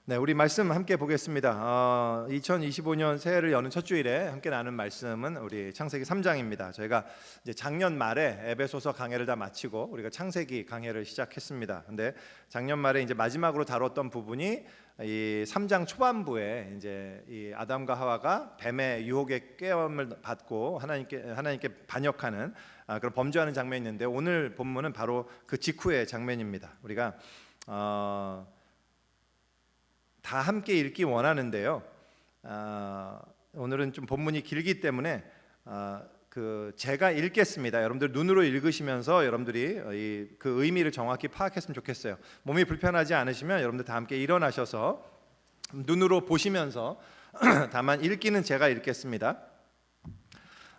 네, 우리 말씀 함께 보겠습니다. 2025년 새해를 여는 첫 주일에 함께 나눈 말씀은 우리 창세기 3장입니다. 저희가 이제 작년 말에 에베소서 강해를 다 마치고 우리가 창세기 강해를 시작했습니다. 근데 작년 말에 이제 마지막으로 다뤘던 부분이 이 3장 초반부에 이제 이 아담과 하와가 뱀의 유혹에 깨움을 받고 하나님께 반역하는 그런 범죄하는 장면이 있는데, 오늘 본문은 바로 그 직후의 장면입니다. 우리가 다 함께 읽기 원하는데요. 오늘은 좀 본문이 길기 때문에 제가 읽겠습니다. 여러분들 눈으로 읽으시면서 여러분들이 그 의미를 정확히 파악했으면 좋겠어요. 몸이 불편하지 않으시면 여러분들 다 함께 일어나셔서 눈으로 보시면서 다만 읽기는 제가 읽겠습니다.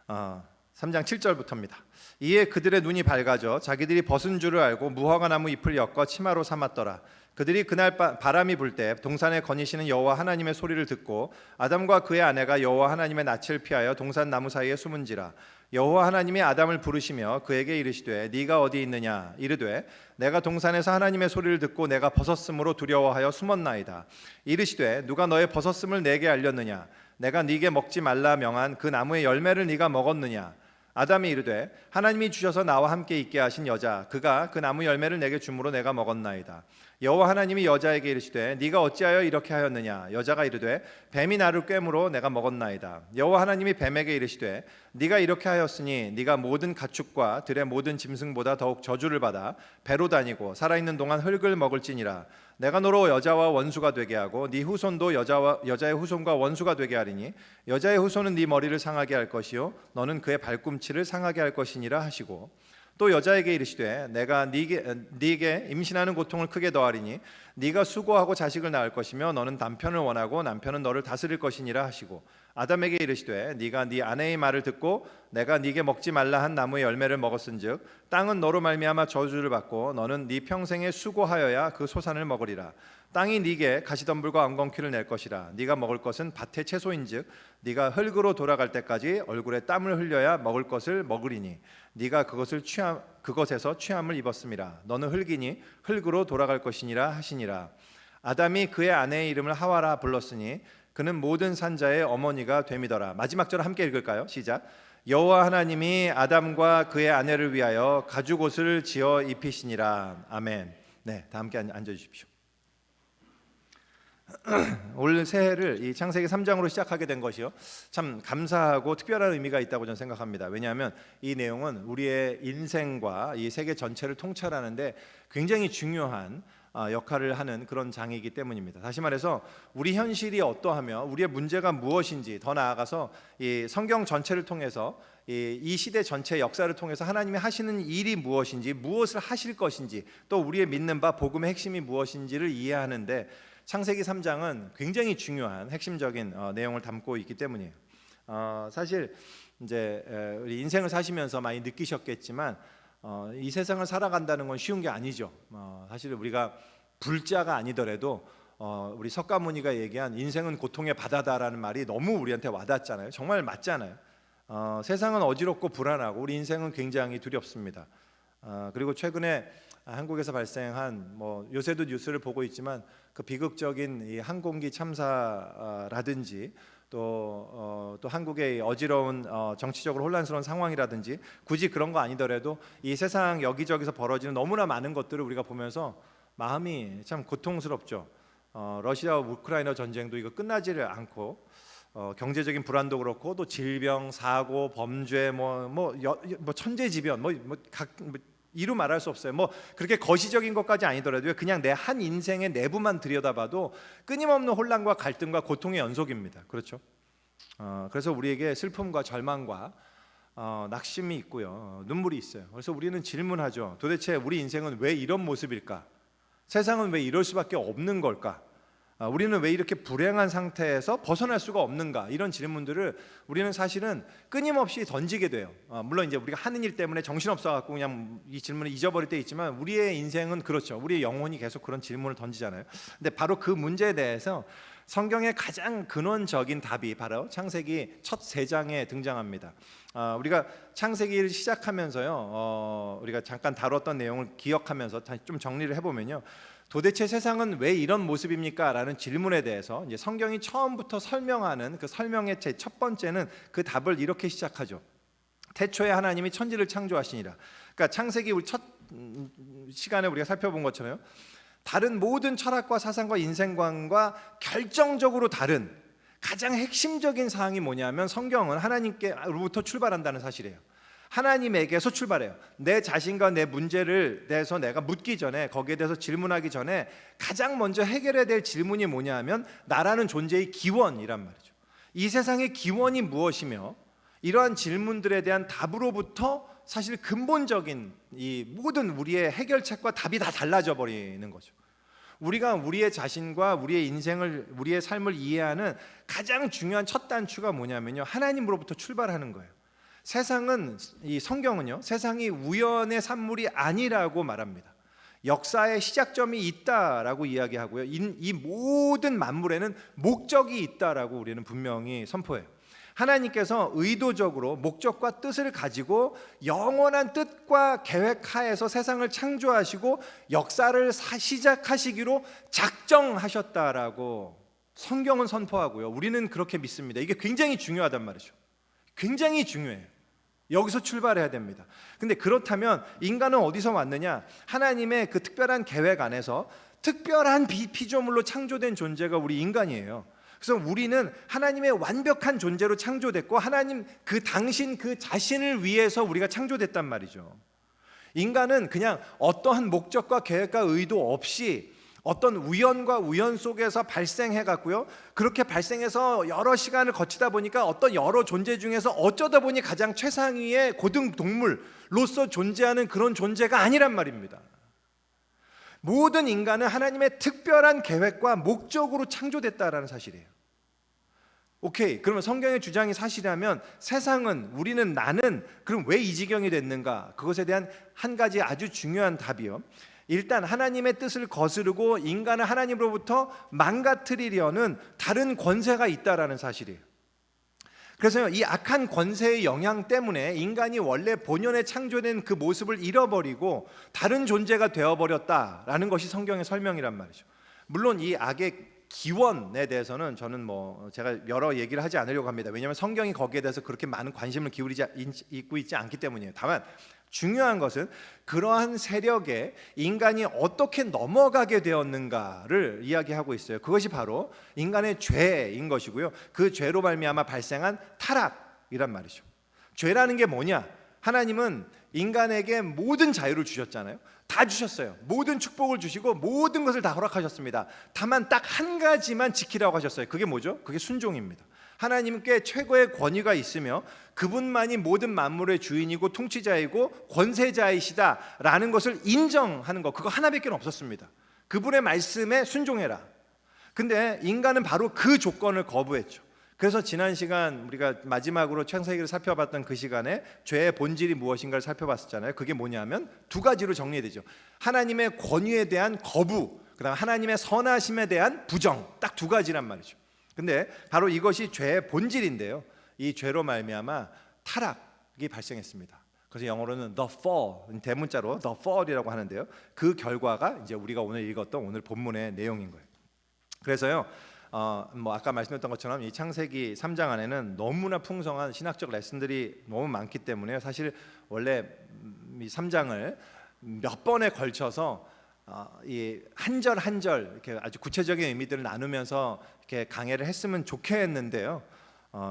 3장 7절부터입니다. 이에 그들의 눈이 밝아져 자기들이 벗은 줄을 알고 무화과 나무 잎을 엮어 치마로 삼았더라. 그들이 그날 바람이 불 때 동산에 거니시는 여호와 하나님의 소리를 듣고 아담과 그의 아내가 여호와 하나님의 낯을 피하여 동산 나무 사이에 숨은지라. 여호와 하나님이 아담을 부르시며 그에게 이르시되 네가 어디 있느냐. 이르되 내가 동산에서 하나님의 소리를 듣고 내가 벗었으므로 두려워하여 숨었나이다. 이르시되 누가 너의 벗었음을 내게 알렸느냐. 내가 네게 먹지 말라 명한 그 나무의 열매를 네가 먹었느냐. 아담이 이르되 하나님이 주셔서 나와 함께 있게 하신 여자 그가 그 나무 열매를 내게 주므로 내가 먹었나이다. 여호와 하나님이 여자에게 이르시되 네가 어찌하여 이렇게 하였느냐. 여자가 이르되 뱀이 나를 꿰므로 내가 먹었나이다. 여호와 하나님이 뱀에게 이르시되 네가 이렇게 하였으니 네가 모든 가축과 들의 모든 짐승보다 더욱 저주를 받아 배로 다니고 살아있는 동안 흙을 먹을지니라. 내가 너로 여자와 원수가 되게 하고 네 후손도 여자의 후손과 원수가 되게 하리니 여자의 후손은 네 머리를 상하게 할 것이요 너는 그의 발꿈치를 상하게 할 것이니라 하시고, 또 여자에게 이르시되 내가 네게 임신하는 고통을 크게 더하리니 네가 수고하고 자식을 낳을 것이며 너는 남편을 원하고 남편은 너를 다스릴 것이니라 하시고, 아담에게 이르시되 네가 네 아내의 말을 듣고 내가 네게 먹지 말라 한 나무의 열매를 먹었은즉 땅은 너로 말미암아 저주를 받고 너는 네 평생에 수고하여야 그 소산을 먹으리라. 땅이 네게 가시덤불과 엉겅퀴를 낼 것이라. 네가 먹을 것은 밭의 채소인즉 네가 흙으로 돌아갈 때까지 얼굴에 땀을 흘려야 먹을 것을 먹으리니 네가 그것에서 취함을 입었음이라. 너는 흙이니 흙으로 돌아갈 것이니라 하시니라. 아담이 그의 아내의 이름을 하와라 불렀으니 그는 모든 산자의 어머니가 됨이더라. 마지막 절 함께 읽을까요? 시작. 여호와 하나님이 아담과 그의 아내를 위하여 가죽옷을 지어 입히시니라. 아멘. 네, 다 함께 앉아 주십시오. 올 새해를 이 창세기 3장으로 시작하게 된 것이요 참 감사하고 특별한 의미가 있다고 저는 생각합니다. 왜냐하면 이 내용은 우리의 인생과 이 세계 전체를 통찰하는데 굉장히 중요한 역할을 하는 그런 장이기 때문입니다. 다시 말해서 우리 현실이 어떠하며 우리의 문제가 무엇인지, 더 나아가서 이 성경 전체를 통해서 이 시대 전체 역사를 통해서 하나님이 하시는 일이 무엇인지, 무엇을 하실 것인지, 또 우리의 믿는 바 복음의 핵심이 무엇인지를 이해하는데 창세기 3장은 굉장히 중요한 핵심적인 내용을 담고 있기 때문이에요. 사실 이제 우리 인생을 사시면서 많이 느끼셨겠지만 이 세상을 살아간다는 건 쉬운 게 아니죠. 사실 우리가 불자가 아니더라도 우리 석가모니가 얘기한 인생은 고통의 바다다라는 말이 너무 우리한테 와닿잖아요. 정말 맞잖아요. 세상은 어지럽고 불안하고 우리 인생은 굉장히 두렵습니다. 그리고 최근에 한국에서 발생한 요새도 뉴스를 보고 있지만 그 비극적인 이 항공기 참사라든지 또 한국의 어지러운 정치적으로 혼란스러운 상황이라든지 굳이 그런 거 아니더라도 이 세상 여기저기서 벌어지는 너무나 많은 것들을 우리가 보면서 마음이 참 고통스럽죠. 러시아와 우크라이나 전쟁도 이거 끝나지를 않고 경제적인 불안도 그렇고 또 질병, 사고, 범죄, 천재지변, 이루 말할 수 없어요. 그렇게 거시적인 것까지 아니더라도 그냥 내 한 인생의 내부만 들여다봐도 끊임없는 혼란과 갈등과 고통의 연속입니다. 그렇죠? 그래서 우리에게 슬픔과 절망과 낙심이 있고요, 눈물이 있어요. 그래서 우리는 질문하죠. 도대체 우리 인생은 왜 이런 모습일까? 세상은 왜 이럴 수밖에 없는 걸까? 우리는 왜 이렇게 불행한 상태에서 벗어날 수가 없는가? 이런 질문들을 우리는 사실은 끊임없이 던지게 돼요. 물론 이제 우리가 하는 일 때문에 정신없어 갖고 그냥 이 질문을 잊어버릴 때 있지만 우리의 인생은 그렇죠. 우리의 영혼이 계속 그런 질문을 던지잖아요. 근데 바로 그 문제에 대해서 성경의 가장 근원적인 답이 바로 창세기 첫 3장에 등장합니다. 우리가 창세기를 시작하면서요, 우리가 잠깐 다뤘던 내용을 기억하면서 다시 좀 정리를 해보면요, 도대체 세상은 왜 이런 모습입니까? 라는 질문에 대해서 이제 성경이 처음부터 설명하는 그 설명의 제 첫 번째는 그 답을 이렇게 시작하죠. 태초에 하나님이 천지를 창조하시니라. 그러니까 창세기 우리 첫 시간에 우리가 살펴본 것처럼 다른 모든 철학과 사상과 인생관과 결정적으로 다른 가장 핵심적인 사항이 뭐냐면 성경은 하나님께로부터 출발한다는 사실이에요. 하나님에게서 출발해요. 내 자신과 내 문제를 대해서 내가 묻기 전에, 거기에 대해서 질문하기 전에 가장 먼저 해결해야 될 질문이 뭐냐면 나라는 존재의 기원이란 말이죠. 이 세상의 기원이 무엇이며 이러한 질문들에 대한 답으로부터 사실 근본적인 이 모든 우리의 해결책과 답이 다 달라져 버리는 거죠. 우리가 우리의 자신과 우리의 인생을, 우리의 삶을 이해하는 가장 중요한 첫 단추가 뭐냐면요, 하나님으로부터 출발하는 거예요. 세상은, 이 성경은요, 세상이 우연의 산물이 아니라고 말합니다. 역사의 시작점이 있다라고 이야기하고요, 이 모든 만물에는 목적이 있다라고 우리는 분명히 선포해요. 하나님께서 의도적으로 목적과 뜻을 가지고 영원한 뜻과 계획하에서 세상을 창조하시고 역사를 시작하시기로 작정하셨다라고 성경은 선포하고요, 우리는 그렇게 믿습니다. 이게 굉장히 중요하단 말이죠. 굉장히 중요해요. 여기서 출발해야 됩니다. 근데 그렇다면 인간은 어디서 왔느냐? 하나님의 그 특별한 계획 안에서 특별한 피조물로 창조된 존재가 우리 인간이에요. 그래서 우리는 하나님의 완벽한 존재로 창조됐고 하나님 그 당신 그 자신을 위해서 우리가 창조됐단 말이죠. 인간은 그냥 어떠한 목적과 계획과 의도 없이 어떤 우연과 우연 속에서 발생해 갔고요, 그렇게 발생해서 여러 시간을 거치다 보니까 어떤 여러 존재 중에서 어쩌다 보니 가장 최상위의 고등 동물로서 존재하는 그런 존재가 아니란 말입니다. 모든 인간은 하나님의 특별한 계획과 목적으로 창조됐다라는 사실이에요. 오케이, 그러면 성경의 주장이 사실이라면 세상은, 우리는, 나는 그럼 왜 이 지경이 됐는가? 그것에 대한 한 가지 아주 중요한 답이요, 일단 하나님의 뜻을 거스르고 인간을 하나님으로부터 망가뜨리려는 다른 권세가 있다라는 사실이에요. 그래서 이 악한 권세의 영향 때문에 인간이 원래 본연에 창조된 그 모습을 잃어버리고 다른 존재가 되어버렸다라는 것이 성경의 설명이란 말이죠. 물론 이 악의 기원에 대해서는 저는 제가 여러 얘기를 하지 않으려고 합니다. 왜냐하면 성경이 거기에 대해서 그렇게 많은 관심을 기울이고 있지 않기 때문이에요. 다만 중요한 것은 그러한 세력에 인간이 어떻게 넘어가게 되었는가를 이야기하고 있어요. 그것이 바로 인간의 죄인 것이고요, 그 죄로 말미암아 발생한 타락이란 말이죠. 죄라는 게 뭐냐? 하나님은 인간에게 모든 자유를 주셨잖아요. 다 주셨어요. 모든 축복을 주시고 모든 것을 다 허락하셨습니다. 다만 딱 한 가지만 지키라고 하셨어요. 그게 뭐죠? 그게 순종입니다. 하나님께 최고의 권위가 있으며 그분만이 모든 만물의 주인이고 통치자이고 권세자이시다라는 것을 인정하는 것, 그거 하나밖에 없었습니다. 그분의 말씀에 순종해라. 근데 인간은 바로 그 조건을 거부했죠. 그래서 지난 시간 우리가 마지막으로 창세기를 살펴봤던 그 시간에 죄의 본질이 무엇인가를 살펴봤었잖아요. 그게 뭐냐면 두 가지로 정리되죠. 하나님의 권위에 대한 거부, 그다음 하나님의 선하심에 대한 부정, 딱 두 가지란 말이죠. 근데 바로 이것이 죄의 본질인데요, 이 죄로 말미암아 타락이 발생했습니다. 그래서 영어로는 the fall, 대문자로 the fall이라고 하는데요, 그 결과가 이제 우리가 오늘 읽었던 오늘 본문의 내용인 거예요. 그래서요, 아까 말씀드렸던 것처럼 이 창세기 3장 안에는 너무나 풍성한 신학적 레슨들이 너무 많기 때문에 사실 원래 이 3장을 몇 번에 걸쳐서 이 한 절 한 절 이렇게 아주 구체적인 의미들을 나누면서 이렇게 강해를 했으면 좋겠는데요,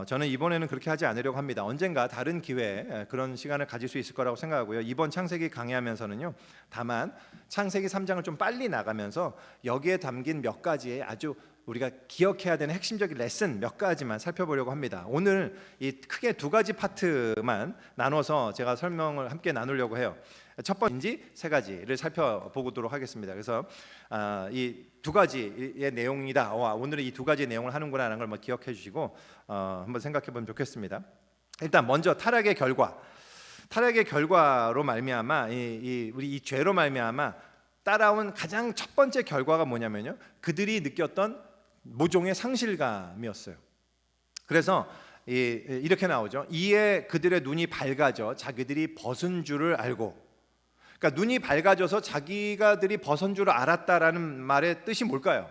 저는 이번에는 그렇게 하지 않으려고 합니다. 언젠가 다른 기회에 그런 시간을 가질 수 있을 거라고 생각하고요, 이번 창세기 강의하면서는요, 다만 창세기 3장을 좀 빨리 나가면서 여기에 담긴 몇 가지의 아주 우리가 기억해야 되는 핵심적인 레슨 몇 가지만 살펴보려고 합니다. 오늘 이 크게 두 가지 파트만 나눠서 제가 설명을 함께 나누려고 해요. 첫 번째인지 세 가지를 살펴보도록 하겠습니다. 그래서 이 두 가지의 내용이다, 오늘은 이 두 가지의 내용을 하는구나라는 걸 기억해 주시고 한번 생각해 보면 좋겠습니다. 일단 먼저 타락의 결과로 말미암아 우리 이 죄로 말미암아 따라온 가장 첫 번째 결과가 뭐냐면요, 그들이 느꼈던 모종의 상실감이었어요. 그래서 이렇게 나오죠. 이에 그들의 눈이 밝아져 자기들이 벗은 줄을 알고. 그러니까 눈이 밝아져서 자기가들이 벗은 줄 알았다라는 말의 뜻이 뭘까요?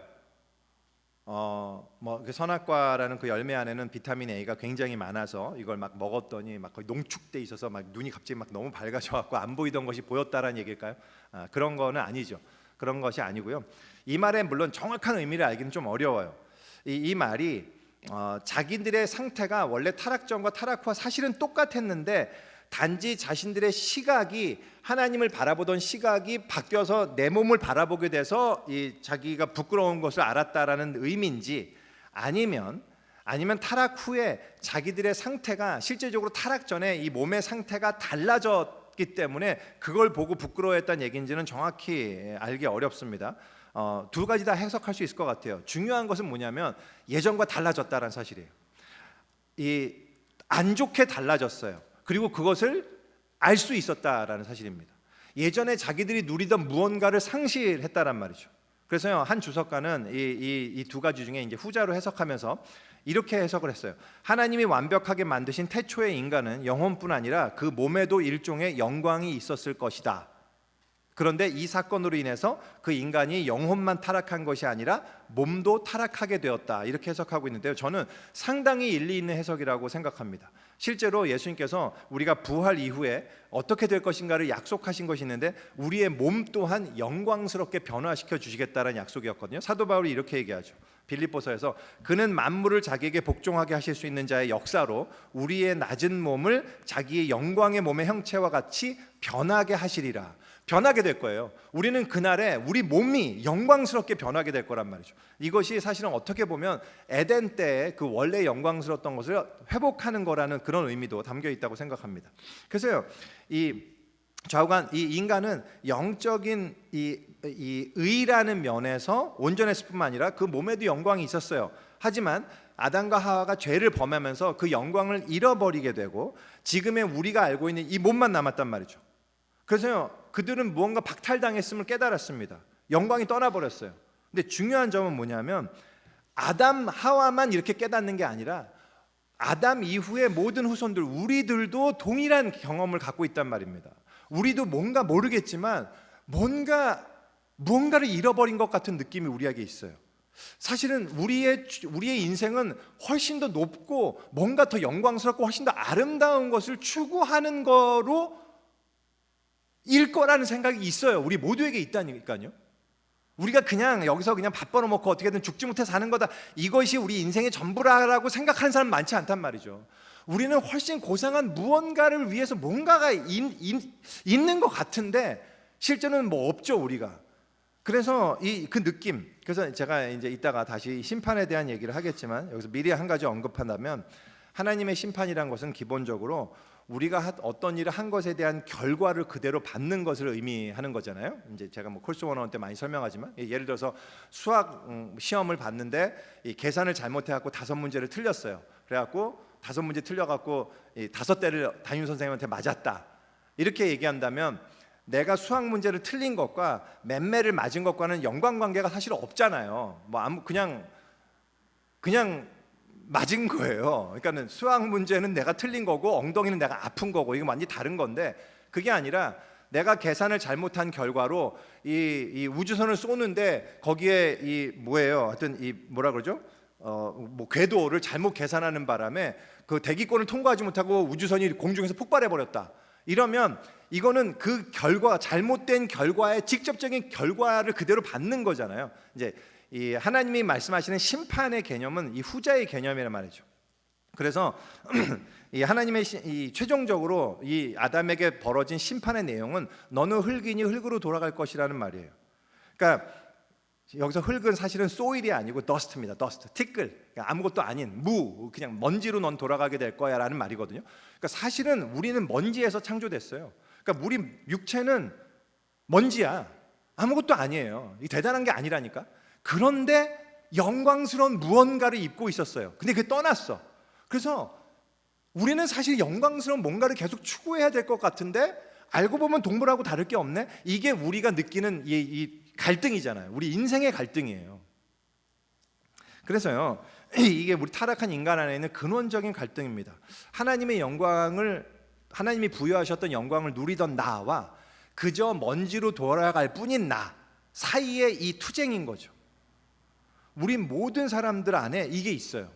그 선악과라는 그 열매 안에는 비타민 A가 굉장히 많아서 이걸 막 먹었더니 막 거의 농축돼 있어서 막 눈이 갑자기 막 너무 밝아져 갖고 안 보이던 것이 보였다라는 얘기일까요? 그런 거는 아니죠. 그런 것이 아니고요. 이 말에 물론 정확한 의미를 알기는 좀 어려워요. 이 말이 자기들의 상태가 원래 타락 전과 타락 후와 사실은 똑같았는데 단지 자신들의 시각이 하나님을 바라보던 시각이 바뀌어서 내 몸을 바라보게 돼서 자기가 부끄러운 것을 알았다라는 의미인지, 아니면 타락 후에 자기들의 상태가 실제적으로 타락 전에 이 몸의 상태가 달라졌기 때문에 그걸 보고 부끄러워했다는 얘기인지는 정확히 알기 어렵습니다. 두 가지 다 해석할 수 있을 것 같아요. 중요한 것은 뭐냐면 예전과 달라졌다는 사실이에요. 안 좋게 달라졌어요. 그리고 그것을 알 수 있었다라는 사실입니다. 예전에 자기들이 누리던 무언가를 상실했다란 말이죠. 그래서요, 한 주석가는 이 두 가지 중에 이제 후자로 해석하면서 이렇게 해석을 했어요. 하나님이 완벽하게 만드신 태초의 인간은 영혼뿐 아니라 그 몸에도 일종의 영광이 있었을 것이다. 그런데 이 사건으로 인해서 그 인간이 영혼만 타락한 것이 아니라 몸도 타락하게 되었다, 이렇게 해석하고 있는데요, 저는 상당히 일리 있는 해석이라고 생각합니다. 실제로 예수님께서 우리가 부활 이후에 어떻게 될 것인가를 약속하신 것이 있는데 우리의 몸 또한 영광스럽게 변화시켜 주시겠다는 약속이었거든요. 사도 바울이 이렇게 얘기하죠. 빌립보서에서 그는 만물을 자기에게 복종하게 하실 수 있는 자의 역사로 우리의 낮은 몸을 자기의 영광의 몸의 형체와 같이 변하게 하시리라. 변하게 될 거예요. 우리는 그날에 우리 몸이 영광스럽게 변하게 될 거란 말이죠. 이것이 사실은 어떻게 보면 에덴 때의 그 원래 영광스러웠던 것을 회복하는 거라는 그런 의미도 담겨 있다고 생각합니다. 그래서요, 이 좌우간 이 인간은 영적인 이 의라는 면에서 온전했을 뿐만 아니라 그 몸에도 영광이 있었어요. 하지만 아담과 하와가 죄를 범하면서 그 영광을 잃어버리게 되고 지금의 우리가 알고 있는 이 몸만 남았단 말이죠. 그래서요, 그들은 무언가 박탈당했음을 깨달았습니다. 영광이 떠나버렸어요. 근데 중요한 점은 뭐냐면 아담 하와만 이렇게 깨닫는 게 아니라 아담 이후의 모든 후손들, 우리들도 동일한 경험을 갖고 있단 말입니다. 우리도 뭔가 모르겠지만 무언가를 잃어버린 것 같은 느낌이 우리에게 있어요. 사실은 우리의 인생은 훨씬 더 높고 뭔가 더 영광스럽고 훨씬 더 아름다운 것을 추구하는 거로 일 거라는 생각이 있어요. 우리 모두에게 있다니까요. 우리가 그냥 여기서 그냥 밥 벌어먹고 어떻게든 죽지 못해 사는 거다, 이것이 우리 인생의 전부라고 생각하는 사람 많지 않단 말이죠. 우리는 훨씬 고상한 무언가를 위해서 뭔가가 있는 것 같은데 실제는 뭐 없죠, 우리가. 그래서 그 느낌, 그래서 제가 이제 이따가 다시 심판에 대한 얘기를 하겠지만 여기서 미리 한 가지 언급한다면 하나님의 심판이란 것은 기본적으로 우리가 어떤 일을 한 것에 대한 결과를 그대로 받는 것을 의미하는 거잖아요. 이제 제가 뭐 콜스 101 때 많이 설명하지만 예를 들어서 수학 시험을 봤는데 이 계산을 잘못해 갖고 5문제를 틀렸어요. 그래 갖고 5문제 틀려 갖고 5대를 담임 선생님한테 맞았다, 이렇게 얘기한다면 내가 수학 문제를 틀린 것과 맴매를 맞은 것과는 연관관계가 사실 없잖아요. 뭐 그냥 맞은 거예요. 그러니까는 수학 문제는 내가 틀린 거고 엉덩이는 내가 아픈 거고 이거 완전히 다른 건데, 그게 아니라 내가 계산을 잘못한 결과로 이 우주선을 쏘는데 거기에 하여튼 뭐라 그러죠? 뭐 궤도를 잘못 계산하는 바람에 그 대기권을 통과하지 못하고 우주선이 공중에서 폭발해 버렸다. 이러면 이거는 그 결과, 잘못된 결과의 직접적인 결과를 그대로 받는 거잖아요. 이제 이 하나님이 말씀하시는 심판의 개념은 이 후자의 개념이란 말이죠. 그래서 이 하나님의 최종적으로 이 아담에게 벌어진 심판의 내용은 너는 흙이니 흙으로 돌아갈 것이라는 말이에요. 그러니까 여기서 흙은 사실은 소일이 아니고 더스트입니다. 더스트, 티끌, 그러니까 아무것도 아닌 그냥 먼지로 넌 돌아가게 될 거야라는 말이거든요. 그러니까 사실은 우리는 먼지에서 창조됐어요. 그러니까 우리 육체는 먼지야, 아무것도 아니에요. 이 대단한 게 아니라니까. 그런데 영광스러운 무언가를 입고 있었어요. 근데 그게 떠났어. 그래서 우리는 사실 영광스러운 뭔가를 계속 추구해야 될 것 같은데 알고 보면 동물하고 다를 게 없네. 이게 우리가 느끼는 이 갈등이잖아요. 우리 인생의 갈등이에요. 그래서요, 이게 우리 타락한 인간 안에 있는 근원적인 갈등입니다. 하나님이 부여하셨던 영광을 누리던 나와 그저 먼지로 돌아갈 뿐인 나 사이의 이 투쟁인 거죠. 우리 모든 사람들 안에 이게 있어요.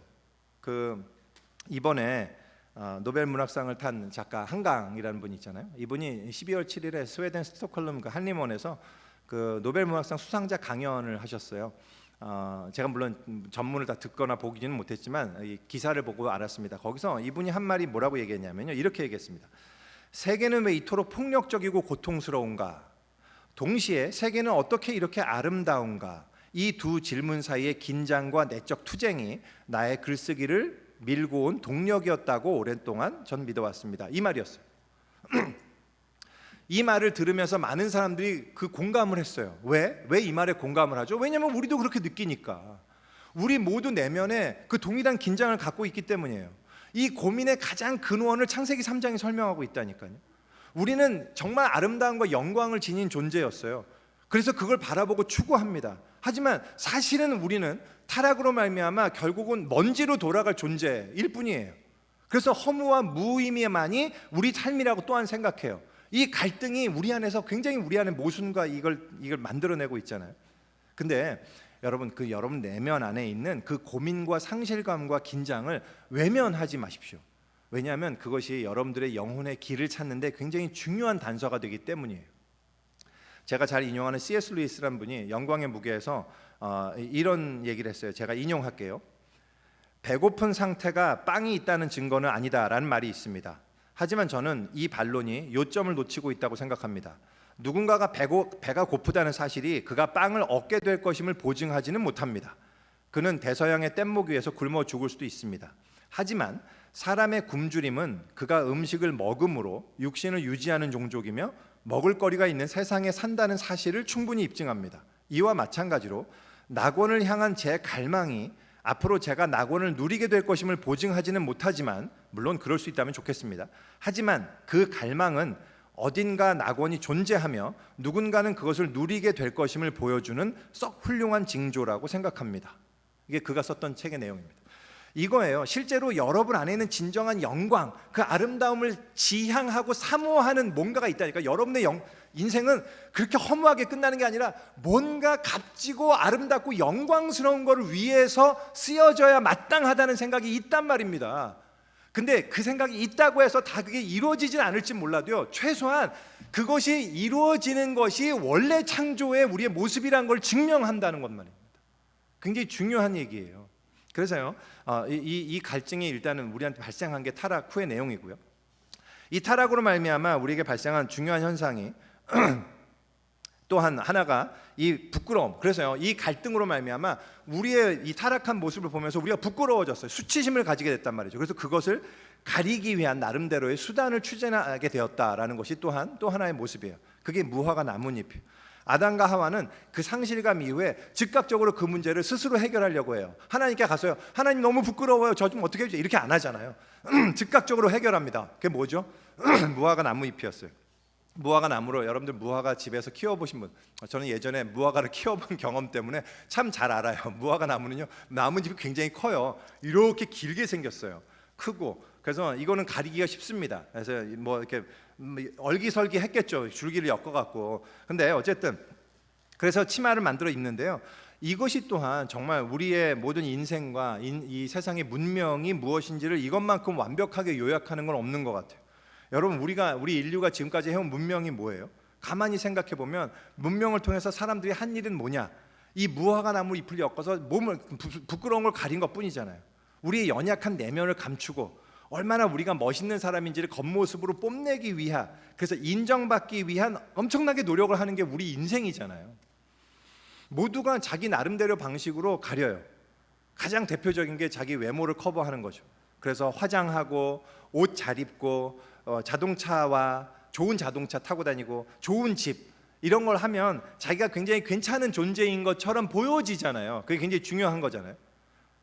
이번에 노벨 문학상을 탄 작가 한강이라는 분이 있잖아요. 이분이 12월 7일에 스웨덴 스톡홀름 한림원에서 노벨 문학상 수상자 강연을 하셨어요. 제가 물론 전문을 다 듣거나 보기는 못했지만 이 기사를 보고 알았습니다. 거기서 이분이 한 말이 뭐라고 얘기했냐면요, 이렇게 얘기했습니다. 세계는 왜 이토록 폭력적이고 고통스러운가? 동시에 세계는 어떻게 이렇게 아름다운가? 이 두 질문 사이의 긴장과 내적 투쟁이 나의 글쓰기를 밀고 온 동력이었다고 오랫동안 전 믿어왔습니다. 이 말이었어요. 이 말을 들으면서 많은 사람들이 그 공감을 했어요. 왜 이 말에 공감을 하죠? 왜냐하면 우리도 그렇게 느끼니까. 우리 모두 내면에 그 동일한 긴장을 갖고 있기 때문이에요. 이 고민의 가장 근원을 창세기 3장이 설명하고 있다니까요. 우리는 정말 아름다움과 영광을 지닌 존재였어요. 그래서 그걸 바라보고 추구합니다. 하지만 사실은 우리는 타락으로 말미암아 결국은 먼지로 돌아갈 존재일 뿐이에요. 그래서 허무와 무의미만이 우리 삶이라고 또한 생각해요. 이 갈등이 우리 안에서 굉장히 우리 안에 모순과 이걸 만들어내고 있잖아요. 근데 여러분, 여러분 내면 안에 있는 그 고민과 상실감과 긴장을 외면하지 마십시오. 왜냐하면 그것이 여러분들의 영혼의 길을 찾는데 굉장히 중요한 단서가 되기 때문이에요. 제가 잘 인용하는 C.S. 루이스라는 분이 영광의 무게에서 이런 얘기를 했어요. 제가 인용할게요. 배고픈 상태가 빵이 있다는 증거는 아니다라는 말이 있습니다. 하지만 저는 이 반론이 요점을 놓치고 있다고 생각합니다. 누군가가 배가 고프다는 사실이 그가 빵을 얻게 될 것임을 보증하지는 못합니다. 그는 대서양의 뗏목 위에서 굶어 죽을 수도 있습니다. 하지만 사람의 굶주림은 그가 음식을 먹음으로 육신을 유지하는 종족이며 먹을거리가 있는 세상에 산다는 사실을 충분히 입증합니다. 이와 마찬가지로 낙원을 향한 제 갈망이 앞으로 제가 낙원을 누리게 될 것임을 보증하지는 못하지만, 물론 그럴 수 있다면 좋겠습니다. 하지만 그 갈망은 어딘가 낙원이 존재하며 누군가는 그것을 누리게 될 것임을 보여주는 썩 훌륭한 징조라고 생각합니다. 이게 그가 썼던 책의 내용입니다. 이거예요. 실제로 여러분 안에 있는 진정한 영광, 그 아름다움을 지향하고 사모하는 뭔가가 있다니까. 여러분의 인생은 그렇게 허무하게 끝나는 게 아니라 뭔가 값지고 아름답고 영광스러운 것을 위해서 쓰여져야 마땅하다는 생각이 있단 말입니다. 근데 그 생각이 있다고 해서 다 그게 이루어지진 않을지 몰라도요, 최소한 그것이 이루어지는 것이 원래 창조의 우리의 모습이라는 걸 증명한다는 것 말입니다. 굉장히 중요한 얘기예요. 그래서요, 이 갈증이 일단은 우리한테 발생한 게 타락 후의 내용이고요. 이 타락으로 말미암아 우리에게 발생한 중요한 현상이 또한 하나가 이 부끄러움. 그래서요, 이 갈등으로 말미암아 우리의 이 타락한 모습을 보면서 우리가 부끄러워졌어요. 수치심을 가지게 됐단 말이죠. 그래서 그것을 가리기 위한 나름대로의 수단을 추진하게 되었다라는 것이 또 하나의 모습이에요. 그게 무화과 나뭇잎이에요. 아담과 하와는 그 상실감 이후에 즉각적으로 그 문제를 스스로 해결하려고 해요. 하나님께 가서요, 하나님 너무 부끄러워요, 저 좀 어떻게 해주세요, 이렇게 안 하잖아요. 즉각적으로 해결합니다. 그게 뭐죠? 무화과 나무잎이었어요. 무화과 나무로, 여러분들 무화과 집에서 키워보신 분, 저는 예전에 무화과를 키워본 경험 때문에 참 잘 알아요. 무화과 나무는요, 나뭇잎이 굉장히 커요. 이렇게 길게 생겼어요. 크고. 그래서 이거는 가리기가 쉽습니다. 그래서 뭐 이렇게 얼기설기 했겠죠, 줄기를 엮어갖고. 근데 어쨌든 그래서 치마를 만들어 입는데요, 이것이 또한 정말 우리의 모든 인생과 이 세상의 문명이 무엇인지를 이것만큼 완벽하게 요약하는 건 없는 것 같아요. 여러분, 우리 인류가 지금까지 해온 문명이 뭐예요? 가만히 생각해 보면 문명을 통해서 사람들이 한 일은 뭐냐? 이 무화과 나무 잎을 엮어서 몸을 부끄러운 걸 가린 것뿐이잖아요. 우리의 연약한 내면을 감추고 얼마나 우리가 멋있는 사람인지를 겉모습으로 뽐내기 위한, 그래서 인정받기 위한 엄청나게 노력을 하는 게 우리 인생이잖아요. 모두가 자기 나름대로 방식으로 가려요. 가장 대표적인 게 자기 외모를 커버하는 거죠. 그래서 화장하고 옷 잘 입고 자동차와 좋은 자동차 타고 다니고 좋은 집, 이런 걸 하면 자기가 굉장히 괜찮은 존재인 것처럼 보여지잖아요. 그게 굉장히 중요한 거잖아요.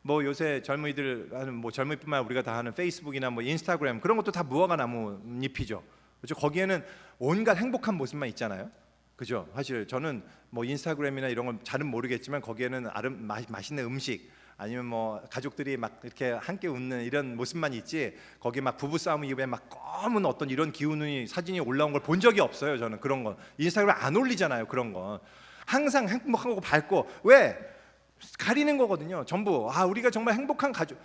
뭐 요새 젊은이들 하는, 뭐 젊은이뿐만 아니라 우리가 다 하는 페이스북이나 뭐 인스타그램, 그런 것도 다 무화과 나뭇잎이죠. 그렇죠? 거기에는 온갖 행복한 모습만 있잖아요. 그죠? 사실 저는 뭐 인스타그램이나 이런 건 잘은 모르겠지만 거기에는 맛있는 음식, 아니면 뭐 가족들이 막 이렇게 함께 웃는 이런 모습만 있지 거기 막 부부 싸움 이후에 막 검은 어떤 이런 기운이 사진이 올라온 걸 본 적이 없어요. 저는 그런 건 인스타그램에 안 올리잖아요. 그런 건 항상 행복하고 밝고 왜 가리는 거거든요. 전부 우리가 정말 행복한 가족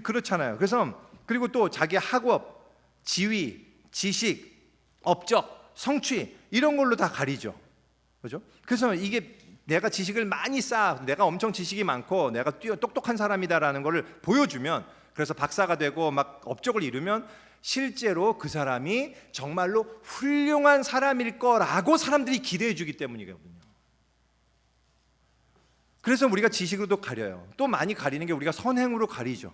그렇잖아요. 그래서 그리고 또 자기 학업, 지위, 지식, 업적, 성취 이런 걸로 다 가리죠. 그죠? 그래서 이게 내가 지식을 많이 내가 엄청 지식이 많고 내가 똑똑한 사람이다라는 것을 보여주면 그래서 박사가 되고 막 업적을 이루면 실제로 그 사람이 정말로 훌륭한 사람일 거라고 사람들이 기대해 주기 때문이거든요. 그래서 우리가 지식으로도 가려요. 또 많이 가리는 게 우리가 선행으로 가리죠.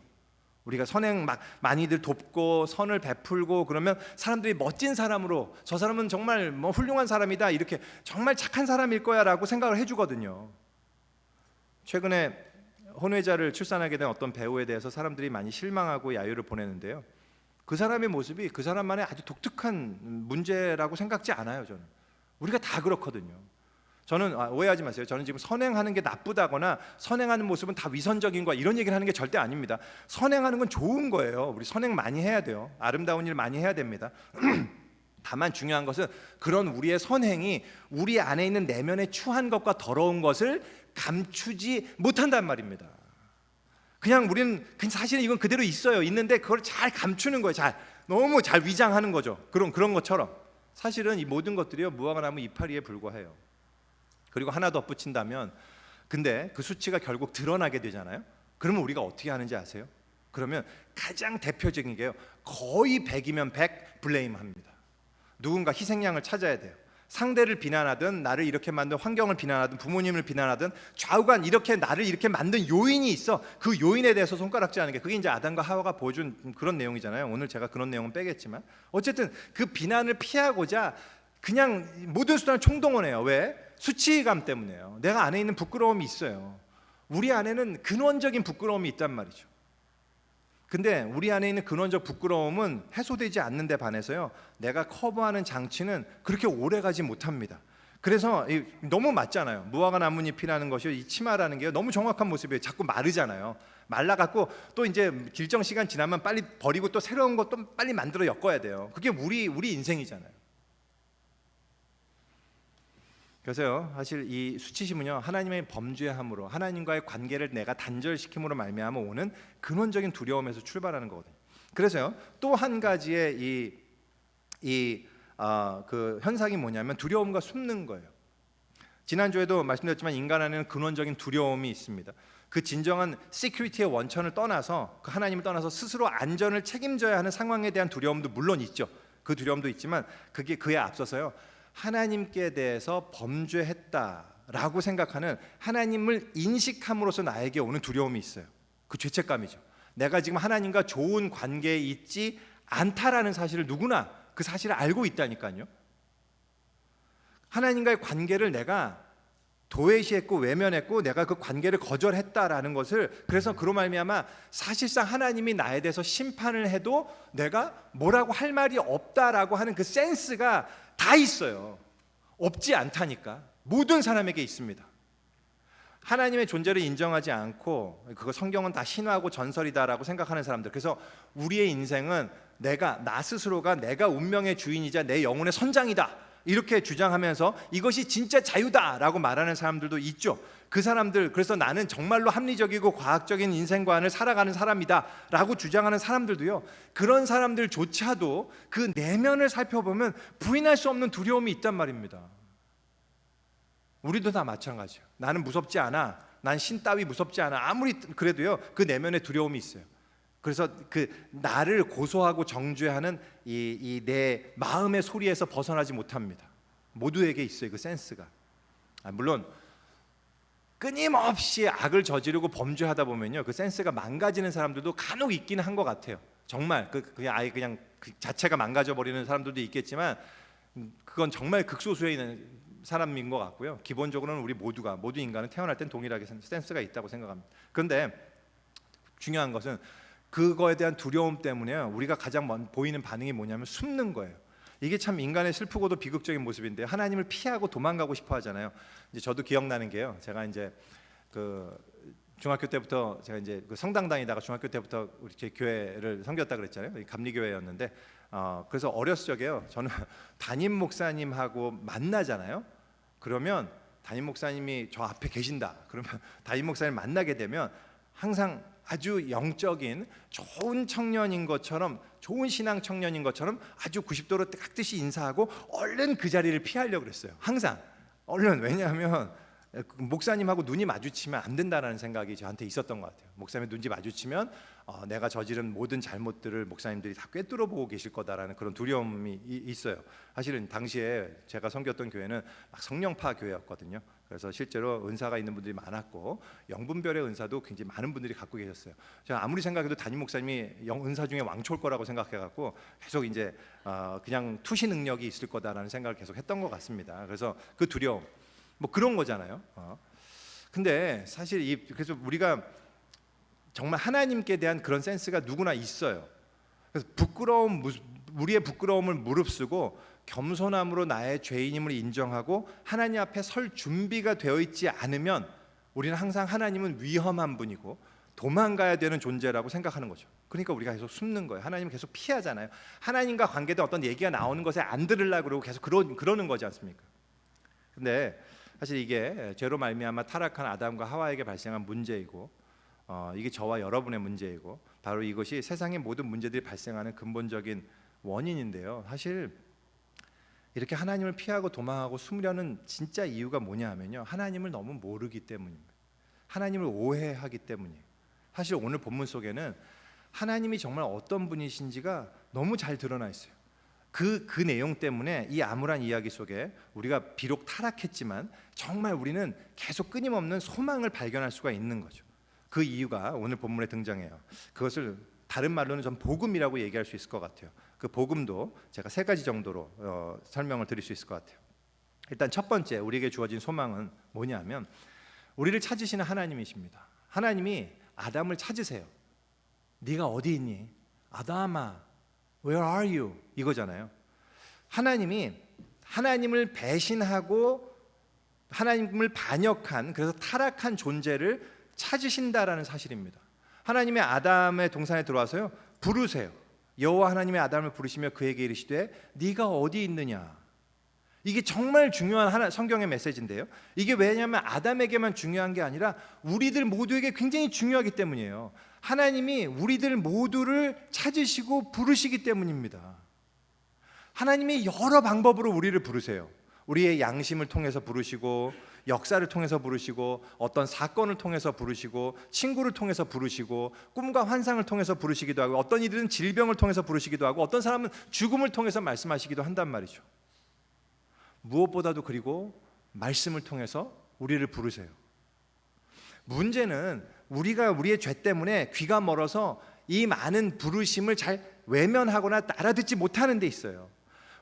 우리가 선행 막 많이들 돕고 선을 베풀고 그러면 사람들이 멋진 사람으로 저 사람은 정말 뭐 훌륭한 사람이다 이렇게 정말 착한 사람일 거야라고 생각을 해주거든요. 최근에 혼외자를 출산하게 된 어떤 배우에 대해서 사람들이 많이 실망하고 야유를 보내는데요. 그 사람의 모습이 그 사람만의 아주 독특한 문제라고 생각지 않아요. 저는 우리가 다 그렇거든요. 저는 오해하지 마세요. 저는 지금 선행하는 게 나쁘다거나 선행하는 모습은 다 위선적인 거 이런 얘기를 하는 게 절대 아닙니다. 선행하는 건 좋은 거예요. 우리 선행 많이 해야 돼요. 아름다운 일 많이 해야 됩니다. 다만 중요한 것은 그런 우리의 선행이 우리 안에 있는 내면의 추한 것과 더러운 것을 감추지 못한단 말입니다. 그냥 우리는 사실은 이건 그대로 있어요. 있는데 그걸 잘 감추는 거예요. 너무 잘 위장하는 거죠. 그런 것처럼 사실은 이 모든 것들이요 무화과 나무 이파리에 불과해요. 그리고 하나 덧붙인다면 근데 그 수치가 결국 드러나게 되잖아요. 그러면 우리가 어떻게 하는지 아세요? 그러면 가장 대표적인 게요. 거의 100이면 100 블레임합니다. 누군가 희생양을 찾아야 돼요. 상대를 비난하든 나를 이렇게 만든 환경을 비난하든 부모님을 비난하든 좌우간 이렇게 나를 이렇게 만든 요인이 있어. 그 요인에 대해서 손가락질하는 게 그게 이제 아담과 하와가 보여준 그런 내용이잖아요. 오늘 제가 그런 내용은 빼겠지만 어쨌든 그 비난을 피하고자 그냥 모든 수단을 총동원해요. 왜? 수치감 때문에요. 내가 안에 있는 부끄러움이 있어요. 우리 안에는 근원적인 부끄러움이 있단 말이죠. 근데 우리 안에 있는 근원적 부끄러움은 해소되지 않는 데 반해서요 내가 커버하는 장치는 그렇게 오래가지 못합니다. 그래서 너무 맞잖아요. 무화과 나뭇잎이라는 것이 이 치마라는 게 너무 정확한 모습이에요. 자꾸 마르잖아요. 말라갖고 또 이제 일정 시간 지나면 빨리 버리고 또 새로운 것 또 빨리 만들어 엮어야 돼요. 그게 우리 인생이잖아요. 그래서요 사실 이 수치심은요 하나님의 범죄함으로 하나님과의 관계를 내가 단절시킴으로 말미암아 오는 근원적인 두려움에서 출발하는 거거든요. 그래서요 또 한 가지의 그 현상이 뭐냐면 두려움과 숨는 거예요. 지난주에도 말씀드렸지만 인간 안에는 근원적인 두려움이 있습니다. 그 진정한 시큐리티의 원천을 떠나서 그 하나님을 떠나서 스스로 안전을 책임져야 하는 상황에 대한 두려움도 물론 있죠. 그 두려움도 있지만 그게 그에 앞서서요 하나님께 대해서 범죄했다라고 생각하는 하나님을 인식함으로써 나에게 오는 두려움이 있어요. 그 죄책감이죠. 내가 지금 하나님과 좋은 관계에 있지 않다라는 사실을 누구나 그 사실을 알고 있다니까요. 하나님과의 관계를 내가 도외시했고 외면했고 내가 그 관계를 거절했다라는 것을 그래서 그로 말미암아 사실상 하나님이 나에 대해서 심판을 해도 내가 뭐라고 할 말이 없다라고 하는 그 센스가 다 있어요. 없지 않다니까. 모든 사람에게 있습니다. 하나님의 존재를 인정하지 않고 그거 성경은 다 신화고 전설이다라고 생각하는 사람들. 그래서 우리의 인생은 나 스스로가 내가 운명의 주인이자 내 영혼의 선장이다 이렇게 주장하면서 이것이 진짜 자유다라고 말하는 사람들도 있죠. 그 사람들 그래서 나는 정말로 합리적이고 과학적인 인생관을 살아가는 사람이다 라고 주장하는 사람들도요 그런 사람들조차도 그 내면을 살펴보면 부인할 수 없는 두려움이 있단 말입니다. 우리도 다 마찬가지예요. 나는 무섭지 않아. 난 신 따위 무섭지 않아. 아무리 그래도요 그 내면에 두려움이 있어요. 그래서 그 나를 고소하고 정죄하는 이 내 마음의 소리에서 벗어나지 못합니다. 모두에게 있어요 그 센스가. 물론 끊임없이 악을 저지르고 범죄하다 보면요 그 센스가 망가지는 사람들도 간혹 있긴 한 것 같아요. 정말 아예 그냥 그 자체가 망가져 버리는 사람들도 있겠지만 그건 정말 극소수에 있는 사람인 것 같고요. 기본적으로는 우리 모두 인간은 태어날 땐 동일하게 센스가 있다고 생각합니다. 그런데 중요한 것은 그거에 대한 두려움 때문에 우리가 가장 보이는 반응이 뭐냐면 숨는 거예요. 이게 참 인간의 슬프고도 비극적인 모습인데 하나님을 피하고 도망가고 싶어 하잖아요. 이제 저도 기억나는 게요. 제가 이제 중학교 때부터 제가 이제 그 성당 다니다가 중학교 때부터 우리 제 교회를 섬겼다 그랬잖아요. 감리교회였는데 그래서 어렸을 적에요. 저는 담임 목사님하고 만나잖아요. 그러면 담임 목사님이 저 앞에 계신다. 그러면 담임 목사님 만나게 되면 항상 아주 영적인 좋은 청년인 것처럼, 좋은 신앙 청년인 것처럼 아주 90도로 깍듯이 인사하고 얼른 그 자리를 피하려고 그랬어요. 항상 얼른. 왜냐하면 목사님하고 눈이 마주치면 안 된다는 생각이 저한테 있었던 것 같아요. 목사님 눈이 마주치면 내가 저지른 모든 잘못들을 목사님들이 다 꿰뚫어 보고 계실 거다라는 그런 두려움이 있어요. 사실은 당시에 제가 섬겼던 교회는 막 성령파 교회였거든요. 그래서 실제로 은사가 있는 분들이 많았고 영분별의 은사도 굉장히 많은 분들이 갖고 계셨어요. 제가 아무리 생각해도 담임 목사님이 은사 중에 왕초일 거라고 생각해갖고 계속 이제 그냥 투시 능력이 있을 거다라는 생각을 계속 했던 것 같습니다. 그래서 그 두려움, 뭐 그런 거잖아요. 근데 사실 그래서 우리가 정말 하나님께 대한 그런 센스가 누구나 있어요. 그래서 우리의 부끄러움을 무릅쓰고 겸손함으로 나의 죄인임을 인정하고 하나님 앞에 설 준비가 되어 있지 않으면 우리는 항상 하나님은 위험한 분이고 도망가야 되는 존재라고 생각하는 거죠. 그러니까 우리가 계속 숨는 거예요. 하나님을 계속 피하잖아요. 하나님과 관계된 어떤 얘기가 나오는 것에 안 들으려고 그러고 계속 그러는 거지 않습니까? 근데 사실 이게 죄로 말미암아 타락한 아담과 하와에게 발생한 문제이고 이게 저와 여러분의 문제이고 바로 이것이 세상의 모든 문제들이 발생하는 근본적인 원인인데요. 사실 이렇게 하나님을 피하고 도망하고 숨으려는 진짜 이유가 뭐냐 하면요, 하나님을 너무 모르기 때문입니다. 하나님을 오해하기 때문이에요. 사실 오늘 본문 속에는 하나님이 정말 어떤 분이신지가 너무 잘 드러나 있어요. 그 내용 때문에 이 암울한 이야기 속에 우리가 비록 타락했지만 정말 우리는 계속 끊임없는 소망을 발견할 수가 있는 거죠. 그 이유가 오늘 본문에 등장해요. 그것을 다른 말로는 전 복음이라고 얘기할 수 있을 것 같아요. 그 복음도 제가 3가지 정도로 설명을 드릴 수 있을 것 같아요. 일단 첫 번째, 우리에게 주어진 소망은 뭐냐면 우리를 찾으시는 하나님이십니다. 하나님이 아담을 찾으세요. 네가 어디 있니? 아담아, Where are you? 이거잖아요. 하나님이 하나님을 배신하고 하나님을 반역한, 그래서 타락한 존재를 찾으신다라는 사실입니다. 하나님의 아담의 동산에 들어와서요, 부르세요. 여호와 하나님의 아담을 부르시며 그에게 이르시되 네가 어디 있느냐. 이게 정말 중요한 성경의 메시지인데요. 이게 왜냐하면 아담에게만 중요한 게 아니라 우리들 모두에게 굉장히 중요하기 때문이에요. 하나님이 우리들 모두를 찾으시고 부르시기 때문입니다. 하나님이 여러 방법으로 우리를 부르세요. 우리의 양심을 통해서 부르시고, 역사를 통해서 부르시고, 어떤 사건을 통해서 부르시고, 친구를 통해서 부르시고, 꿈과 환상을 통해서 부르시기도 하고, 어떤 이들은 질병을 통해서 부르시기도 하고, 어떤 사람은 죽음을 통해서 말씀하시기도 한단 말이죠. 무엇보다도 그리고 말씀을 통해서 우리를 부르세요. 문제는 우리가 우리의 죄 때문에 귀가 멀어서 이 많은 부르심을 잘 외면하거나 알아듣지 못하는 데 있어요.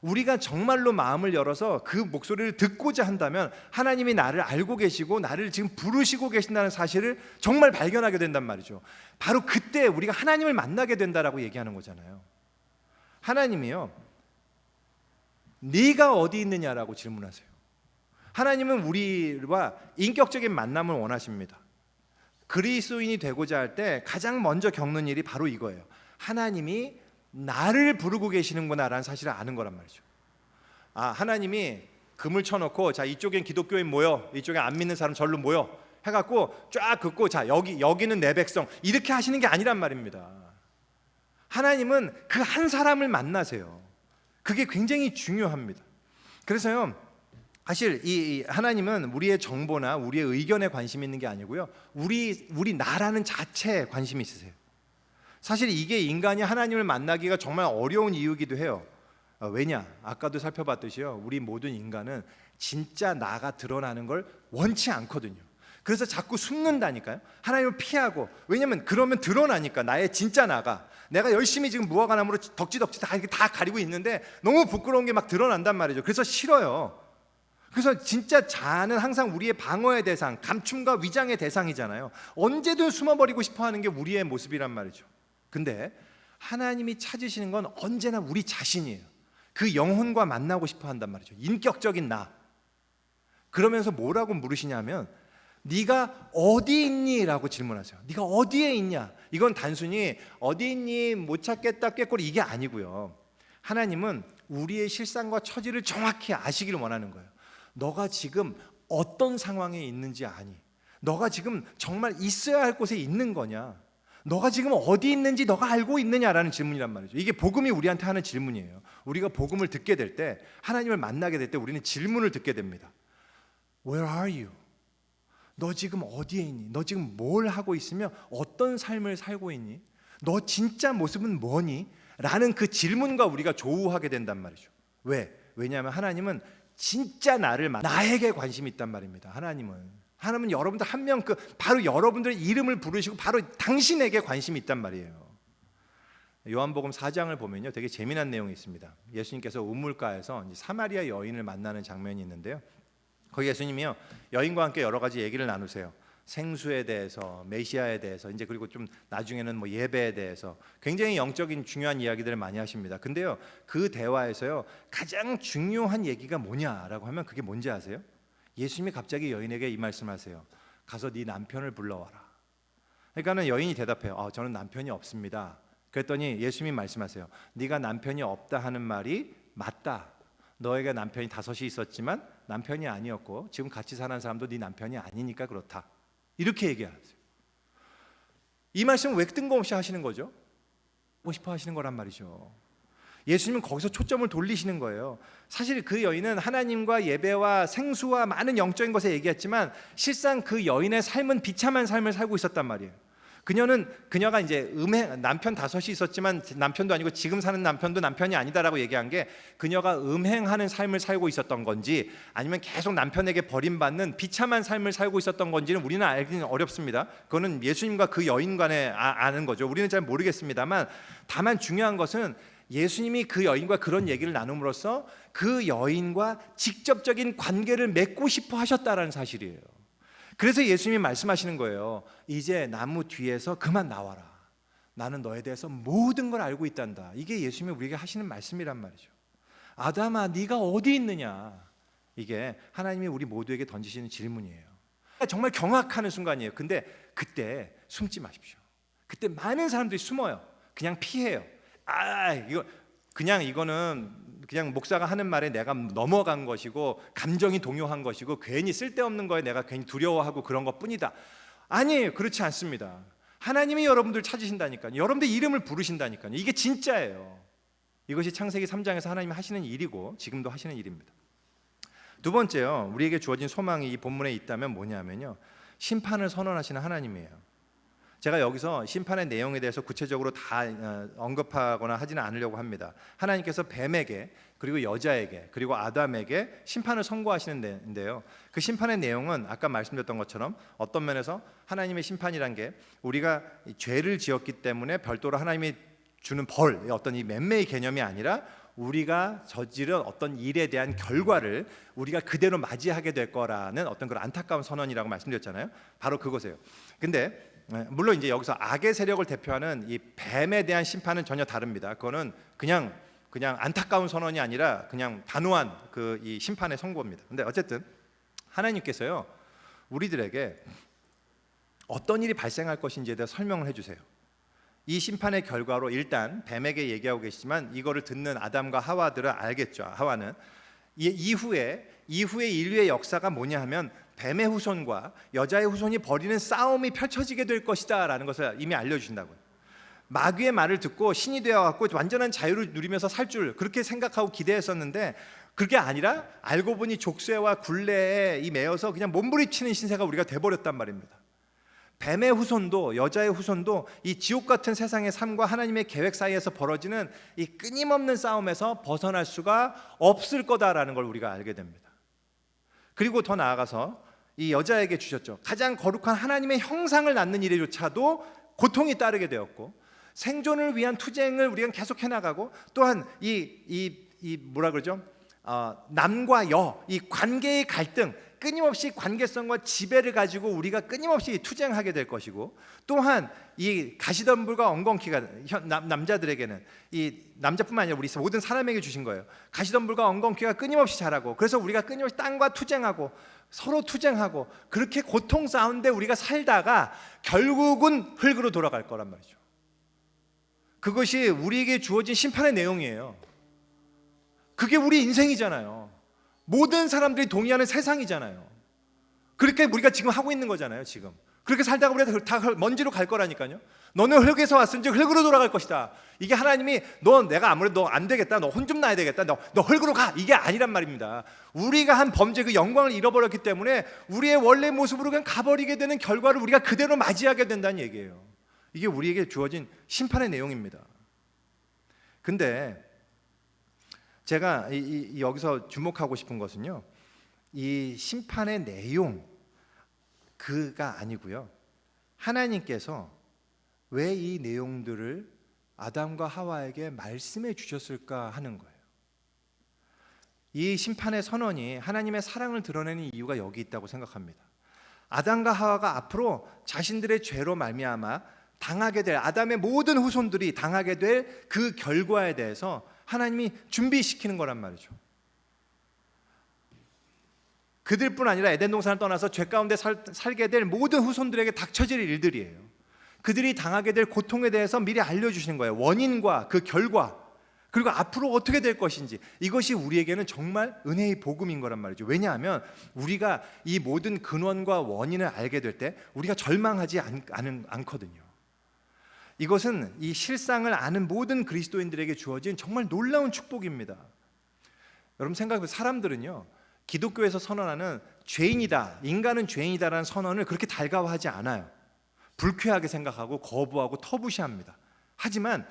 우리가 정말로 마음을 열어서 그 목소리를 듣고자 한다면 하나님이 나를 알고 계시고 나를 지금 부르시고 계신다는 사실을 정말 발견하게 된단 말이죠. 바로 그때 우리가 하나님을 만나게 된다라고 얘기하는 거잖아요. 하나님이요, 네가 어디 있느냐라고 질문하세요. 하나님은 우리와 인격적인 만남을 원하십니다. 그리스도인이 되고자 할 때 가장 먼저 겪는 일이 바로 이거예요. 하나님이 나를 부르고 계시는구나라는 사실을 아는 거란 말이죠. 하나님이 금을 쳐놓고 자, 이쪽엔 기독교인 모여, 이쪽에 안 믿는 사람 절로 모여 해갖고 쫙 긋고 자, 여기는 내 백성, 이렇게 하시는 게 아니란 말입니다. 하나님은 그 한 사람을 만나세요. 그게 굉장히 중요합니다. 그래서요, 사실 이 하나님은 우리의 정보나 우리의 의견에 관심이 있는 게 아니고요, 우리 나라는 자체에 관심이 있으세요. 사실 이게 인간이 하나님을 만나기가 정말 어려운 이유이기도 해요. 왜냐? 아까도 살펴봤듯이요, 우리 모든 인간은 진짜 나가 드러나는 걸 원치 않거든요. 그래서 자꾸 숨는다니까요. 하나님을 피하고. 왜냐면 그러면 드러나니까 나의 진짜 나가. 내가 열심히 지금 무화과나무로 덕지덕지 다 가리고 있는데 너무 부끄러운 게 막 드러난단 말이죠. 그래서 싫어요. 그래서 진짜 자아는 항상 우리의 방어의 대상, 감춤과 위장의 대상이잖아요. 언제든 숨어버리고 싶어하는 게 우리의 모습이란 말이죠. 근데 하나님이 찾으시는 건 언제나 우리 자신이에요. 그 영혼과 만나고 싶어 한단 말이죠. 인격적인 나. 그러면서 뭐라고 물으시냐면 네가 어디 있니? 라고 질문하세요. 네가 어디에 있냐? 이건 단순히 어디 있니? 못 찾겠다 꾀꼬리 이게 아니고요. 하나님은 우리의 실상과 처지를 정확히 아시기를 원하는 거예요. 너가 지금 어떤 상황에 있는지 아니? 너가 지금 정말 있어야 할 곳에 있는 거냐? 너가 지금 어디 있는지 너가 알고 있느냐라는 질문이란 말이죠. 이게 복음이 우리한테 하는 질문이에요. 우리가 복음을 듣게 될 때, 하나님을 만나게 될 때 우리는 질문을 듣게 됩니다. Where are you? 너 지금 어디에 있니? 너 지금 뭘 하고 있으며 어떤 삶을 살고 있니? 너 진짜 모습은 뭐니? 라는 그 질문과 우리가 조우하게 된단 말이죠. 왜? 왜냐하면 하나님은 진짜 나에게 관심이 있단 말입니다. 하나님은 여러분들 한 명 바로 여러분들의 이름을 부르시고 바로 당신에게 관심이 있단 말이에요. 요한복음 4장을 보면요, 되게 재미난 내용이 있습니다. 예수님께서 우물가에서 사마리아 여인을 만나는 장면이 있는데요. 거기 예수님이요, 여인과 함께 여러 가지 얘기를 나누세요. 생수에 대해서, 메시아에 대해서, 이제 그리고 좀 나중에는 뭐 예배에 대해서 굉장히 영적인 중요한 이야기들을 많이 하십니다. 근데요, 그 대화에서요 가장 중요한 얘기가 뭐냐라고 하면 그게 뭔지 아세요? 예수님이 갑자기 여인에게 이 말씀하세요. 가서 네 남편을 불러와라. 그러니까는 여인이 대답해요. 저는 남편이 없습니다. 그랬더니 예수님이 말씀하세요. 네가 남편이 없다 하는 말이 맞다. 너에게 남편이 5이 있었지만 남편이 아니었고 지금 같이 사는 사람도 네 남편이 아니니까 그렇다. 이렇게 얘기하세요. 이 말씀을 왜 뜬금없이 하시는 거죠? 하고 싶어 하시는 거란 말이죠. 예수님은 거기서 초점을 돌리시는 거예요. 사실 그 여인은 하나님과 예배와 생수와 많은 영적인 것에 얘기했지만 실상 그 여인의 삶은 비참한 삶을 살고 있었단 말이에요. 그녀가 이제 남편 5이 있었지만 남편도 아니고 지금 사는 남편도 남편이 아니다라고 얘기한 게 그녀가 음행하는 삶을 살고 있었던 건지 아니면 계속 남편에게 버림받는 비참한 삶을 살고 있었던 건지는 우리는 알기는 어렵습니다. 그거는 예수님과 그 여인 간에 아는 거죠. 우리는 잘 모르겠습니다만 다만 중요한 것은 예수님이 그 여인과 그런 얘기를 나눔으로써 그 여인과 직접적인 관계를 맺고 싶어 하셨다라는 사실이에요. 그래서 예수님이 말씀하시는 거예요. 이제 나무 뒤에서 그만 나와라. 나는 너에 대해서 모든 걸 알고 있단다. 이게 예수님이 우리에게 하시는 말씀이란 말이죠. 아담아, 네가 어디 있느냐? 이게 하나님이 우리 모두에게 던지시는 질문이에요. 정말 경악하는 순간이에요. 근데 그때 숨지 마십시오. 그때 많은 사람들이 숨어요. 그냥 피해요. 이거는 그냥 목사가 하는 말에 내가 넘어간 것이고 감정이 동요한 것이고 괜히 쓸데없는 거에 내가 괜히 두려워하고 그런 것뿐이다. 아니에요. 그렇지 않습니다. 하나님이 여러분들 찾으신다니까요. 여러분들 이름을 부르신다니까요. 이게 진짜예요. 이것이 창세기 3장에서 하나님이 하시는 일이고 지금도 하시는 일입니다. 두 번째요, 우리에게 주어진 소망이 이 본문에 있다면 뭐냐면요, 심판을 선언하시는 하나님이에요. 제가 여기서 심판의 내용에 대해서 구체적으로 다 언급하거나 하지는 않으려고 합니다. 하나님께서 뱀에게 그리고 여자에게 그리고 아담에게 심판을 선고하시는데요. 그 심판의 내용은 아까 말씀드렸던 것처럼 어떤 면에서 하나님의 심판이란 게 우리가 죄를 지었기 때문에 별도로 하나님이 주는 벌, 어떤 이 맴매의 개념이 아니라 우리가 저지른 어떤 일에 대한 결과를 우리가 그대로 맞이하게 될 거라는 어떤 그런 안타까운 선언이라고 말씀드렸잖아요. 바로 그거세요. 근데 물론 이제 여기서 악의 세력을 대표하는 이 뱀에 대한 심판은 전혀 다릅니다. 그거는 그냥 안타까운 선언이 아니라 그냥 단호한 이 심판의 선고입니다. 근데 어쨌든 하나님께서요, 우리들에게 어떤 일이 발생할 것인지에 대해 설명을 해주세요. 이 심판의 결과로 일단 뱀에게 얘기하고 계시지만 이거를 듣는 아담과 하와들은 알겠죠. 하와는 이후에 인류의 역사가 뭐냐 하면 뱀의 후손과 여자의 후손이 벌이는 싸움이 펼쳐지게 될 것이다 라는 것을 이미 알려주신다고요. 마귀의 말을 듣고 신이 되어갖고 완전한 자유를 누리면서 살 줄 그렇게 생각하고 기대했었는데 그게 아니라 알고 보니 족쇄와 굴레에 매여서 그냥 몸부림치는 신세가 우리가 돼버렸단 말입니다. 뱀의 후손도 여자의 후손도 이 지옥 같은 세상의 삶과 하나님의 계획 사이에서 벌어지는 이 끊임없는 싸움에서 벗어날 수가 없을 거다라는 걸 우리가 알게 됩니다. 그리고 더 나아가서 이 여자에게 주셨죠. 가장 거룩한 하나님의 형상을 낳는 일에조차도 고통이 따르게 되었고 생존을 위한 투쟁을 우리가 계속 해나가고 또한 이 뭐라 그러죠? 남과 여, 이 관계의 갈등, 끊임없이 관계성과 지배를 가지고 우리가 끊임없이 투쟁하게 될 것이고, 또한 이 가시덤불과 엉겅퀴가 남자들에게는, 이 남자뿐만 아니라 우리 모든 사람에게 주신 거예요. 가시덤불과 엉겅퀴가 끊임없이 자라고, 그래서 우리가 끊임없이 땅과 투쟁하고 서로 투쟁하고 그렇게 고통 싸운데 우리가 살다가 결국은 흙으로 돌아갈 거란 말이죠. 그것이 우리에게 주어진 심판의 내용이에요. 그게 우리 인생이잖아요. 모든 사람들이 동의하는 세상이잖아요. 그렇게 우리가 지금 하고 있는 거잖아요. 지금 그렇게 살다가 우리가 다 먼지로 갈 거라니까요. 너는 흙에서 왔은즉 흙으로 돌아갈 것이다. 이게 하나님이 내가 아무래도 너 안 되겠다, 너 혼 좀 나야 되겠다, 너 흙으로 가, 이게 아니란 말입니다. 우리가 한 범죄, 그 영광을 잃어버렸기 때문에 우리의 원래 모습으로 그냥 가버리게 되는 결과를 우리가 그대로 맞이하게 된다는 얘기예요. 이게 우리에게 주어진 심판의 내용입니다. 근데 제가 여기서 주목하고 싶은 것은요, 이 심판의 내용 그가 아니고요, 하나님께서 왜 이 내용들을 아담과 하와에게 말씀해 주셨을까 하는 거예요. 이 심판의 선언이 하나님의 사랑을 드러내는 이유가 여기 있다고 생각합니다. 아담과 하와가 앞으로 자신들의 죄로 말미암아 당하게 될, 아담의 모든 후손들이 당하게 될 그 결과에 대해서 하나님이 준비시키는 거란 말이죠. 그들뿐 아니라 에덴 동산을 떠나서 죄 가운데 살게 될 모든 후손들에게 닥쳐질 일들이에요. 그들이 당하게 될 고통에 대해서 미리 알려주시는 거예요. 원인과 그 결과, 그리고 앞으로 어떻게 될 것인지. 이것이 우리에게는 정말 은혜의 복음인 거란 말이죠. 왜냐하면 우리가 이 모든 근원과 원인을 알게 될 때 우리가 절망하지 않거든요. 이것은 이 실상을 아는 모든 그리스도인들에게 주어진 정말 놀라운 축복입니다. 여러분 생각해보세요. 사람들은요, 기독교에서 선언하는 죄인이다, 인간은 죄인이다라는 선언을 그렇게 달가워하지 않아요. 불쾌하게 생각하고 거부하고 터부시합니다. 하지만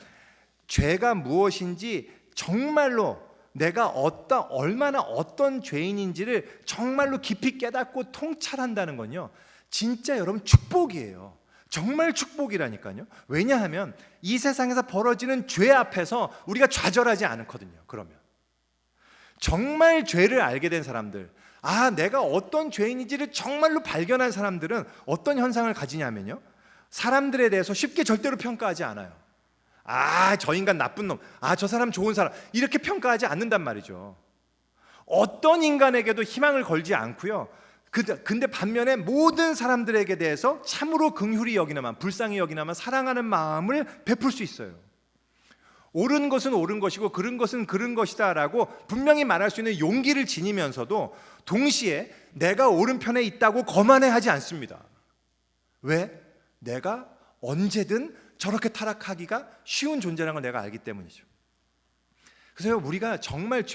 죄가 무엇인지 정말로 내가 얼마나 어떤 죄인인지를 정말로 깊이 깨닫고 통찰한다는 건요, 진짜 여러분 축복이에요. 정말 축복이라니까요. 왜냐하면 이 세상에서 벌어지는 죄 앞에서 우리가 좌절하지 않거든요. 그러면 정말 죄를 알게 된 사람들, 내가 어떤 죄인인지를 정말로 발견한 사람들은 어떤 현상을 가지냐면요, 사람들에 대해서 쉽게 절대로 평가하지 않아요. 저 인간 나쁜 놈, 저 사람 좋은 사람, 이렇게 평가하지 않는단 말이죠. 어떤 인간에게도 희망을 걸지 않고요. 근데 반면에 모든 사람들에게 대해서 참으로 긍휼히 여기나만, 불쌍히 여기나만 사랑하는 마음을 베풀 수 있어요. 옳은 것은 옳은 것이고 그른 것은 그른 것이다 라고 분명히 말할 수 있는 용기를 지니면서도 동시에 내가 옳은 편에 있다고 거만해하지 않습니다. 왜? 내가 언제든 저렇게 타락하기가 쉬운 존재라는 걸 내가 알기 때문이죠. 그래서 우리가 정말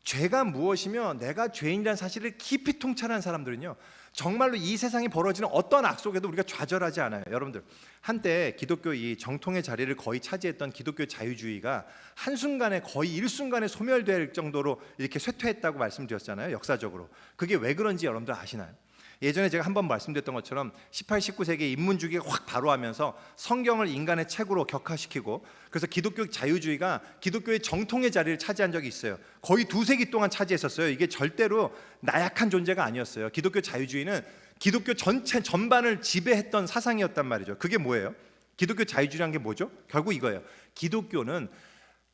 죄가 무엇이며 내가 죄인이라는 사실을 깊이 통찰한 사람들은요, 정말로 이 세상에 벌어지는 어떤 악 속에도 우리가 좌절하지 않아요. 여러분들, 한때 기독교 이 정통의 자리를 거의 차지했던 기독교 자유주의가 한순간에, 거의 일순간에 소멸될 정도로 이렇게 쇠퇴했다고 말씀드렸잖아요. 역사적으로. 그게 왜 그런지 여러분들 아시나요? 예전에 제가 한번 말씀드렸던 것처럼 18, 19세기에 인문주의가 확 발호하면서 성경을 인간의 책으로 격화시키고, 그래서 기독교 자유주의가 기독교의 정통의 자리를 차지한 적이 있어요. 거의 2세기 동안 차지했었어요. 이게 절대로 나약한 존재가 아니었어요. 기독교 자유주의는 기독교 전반을 지배했던 사상이었단 말이죠. 그게 뭐예요? 기독교 자유주의라는 게 뭐죠? 결국 이거예요. 기독교는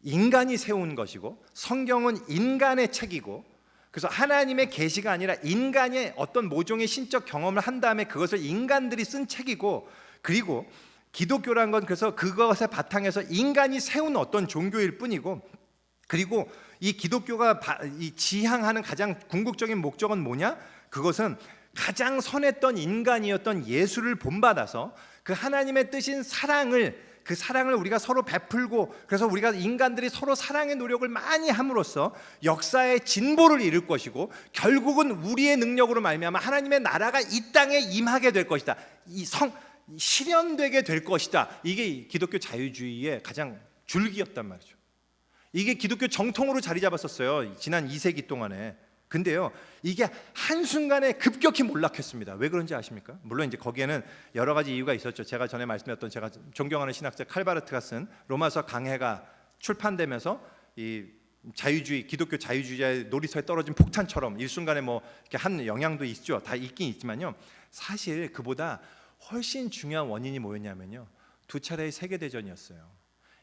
인간이 세운 것이고 성경은 인간의 책이고, 그래서 하나님의 계시가 아니라 인간의 어떤 모종의 신적 경험을 한 다음에 그것을 인간들이 쓴 책이고, 그리고 기독교란 건 그래서 그것의 바탕에서 인간이 세운 어떤 종교일 뿐이고, 그리고 이 기독교가 지향하는 가장 궁극적인 목적은 뭐냐? 그것은 가장 선했던 인간이었던 예수를 본받아서 그 하나님의 뜻인 그 사랑을 우리가 서로 베풀고, 그래서 우리가 인간들이 서로 사랑의 노력을 많이 함으로써 역사의 진보를 이룰 것이고, 결국은 우리의 능력으로 말미암아 하나님의 나라가 이 땅에 임하게 될 것이다, 실현되게 될 것이다. 이게 기독교 자유주의의 가장 줄기였단 말이죠. 이게 기독교 정통으로 자리 잡았었어요, 지난 2세기 동안에. 근데요, 이게 한순간에 급격히 몰락했습니다. 왜 그런지 아십니까? 물론 이제 거기에는 여러 가지 이유가 있었죠. 제가 전에 말씀드렸던 제가 존경하는 신학자 칼바르트가 쓴 로마서 강해가 출판되면서 이 자유주의, 기독교 자유주의자의 놀이터에 떨어진 폭탄처럼 일순간에 뭐 이렇게 한 영향도 있죠. 다 있긴 있지만요. 사실 그보다 훨씬 중요한 원인이 뭐였냐면요. 두 차례의 세계 대전이었어요.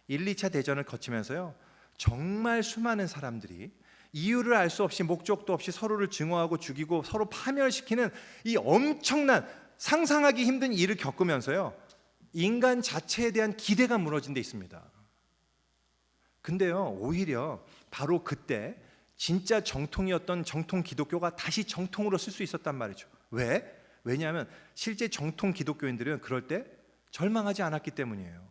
1, 2차 대전을 거치면서요. 정말 수많은 사람들이 이유를 알 수 없이 목적도 없이 서로를 증오하고 죽이고 서로 파멸시키는 이 엄청난 상상하기 힘든 일을 겪으면서요. 인간 자체에 대한 기대가 무너진 데 있습니다. 근데요. 오히려 바로 그때 진짜 정통이었던 정통 기독교가 다시 정통으로 쓸 수 있었단 말이죠. 왜? 왜냐하면 실제 정통 기독교인들은 그럴 때 절망하지 않았기 때문이에요.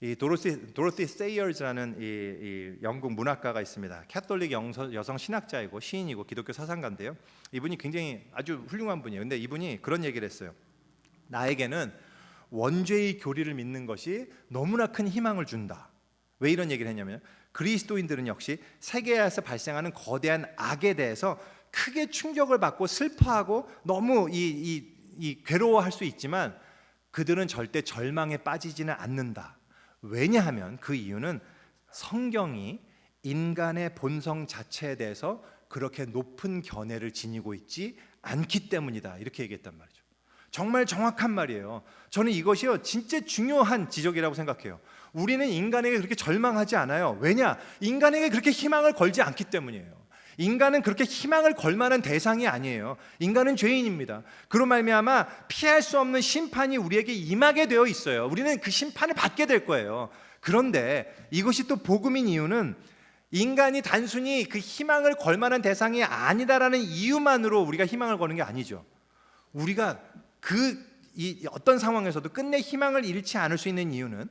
이 도로시 세이어즈라는 이 영국 문학가가 있습니다. 캐톨릭 여성 신학자이고 시인이고 기독교 사상가인데요. 이분이 굉장히 아주 훌륭한 분이에요. 근데 이분이 그런 얘기를 했어요. 나에게는 원죄의 교리를 믿는 것이 너무나 큰 희망을 준다. 왜 이런 얘기를 했냐면 그리스도인들은 역시 세계에서 발생하는 거대한 악에 대해서 크게 충격을 받고 슬퍼하고 너무 괴로워할 수 있지만 그들은 절대 절망에 빠지지는 않는다. 왜냐하면 그 이유는 성경이 인간의 본성 자체에 대해서 그렇게 높은 견해를 지니고 있지 않기 때문이다. 이렇게 얘기했단 말이죠. 정말 정확한 말이에요. 저는 이것이요 진짜 중요한 지적이라고 생각해요. 우리는 인간에게 그렇게 절망하지 않아요. 왜냐? 인간에게 그렇게 희망을 걸지 않기 때문이에요. 인간은 그렇게 희망을 걸 만한 대상이 아니에요. 인간은 죄인입니다. 그로 말미암아 피할 수 없는 심판이 우리에게 임하게 되어 있어요. 우리는 그 심판을 받게 될 거예요. 그런데 이것이 또 복음인 이유는 인간이 단순히 그 희망을 걸 만한 대상이 아니다라는 이유만으로 우리가 희망을 거는 게 아니죠. 우리가 어떤 상황에서도 끝내 희망을 잃지 않을 수 있는 이유는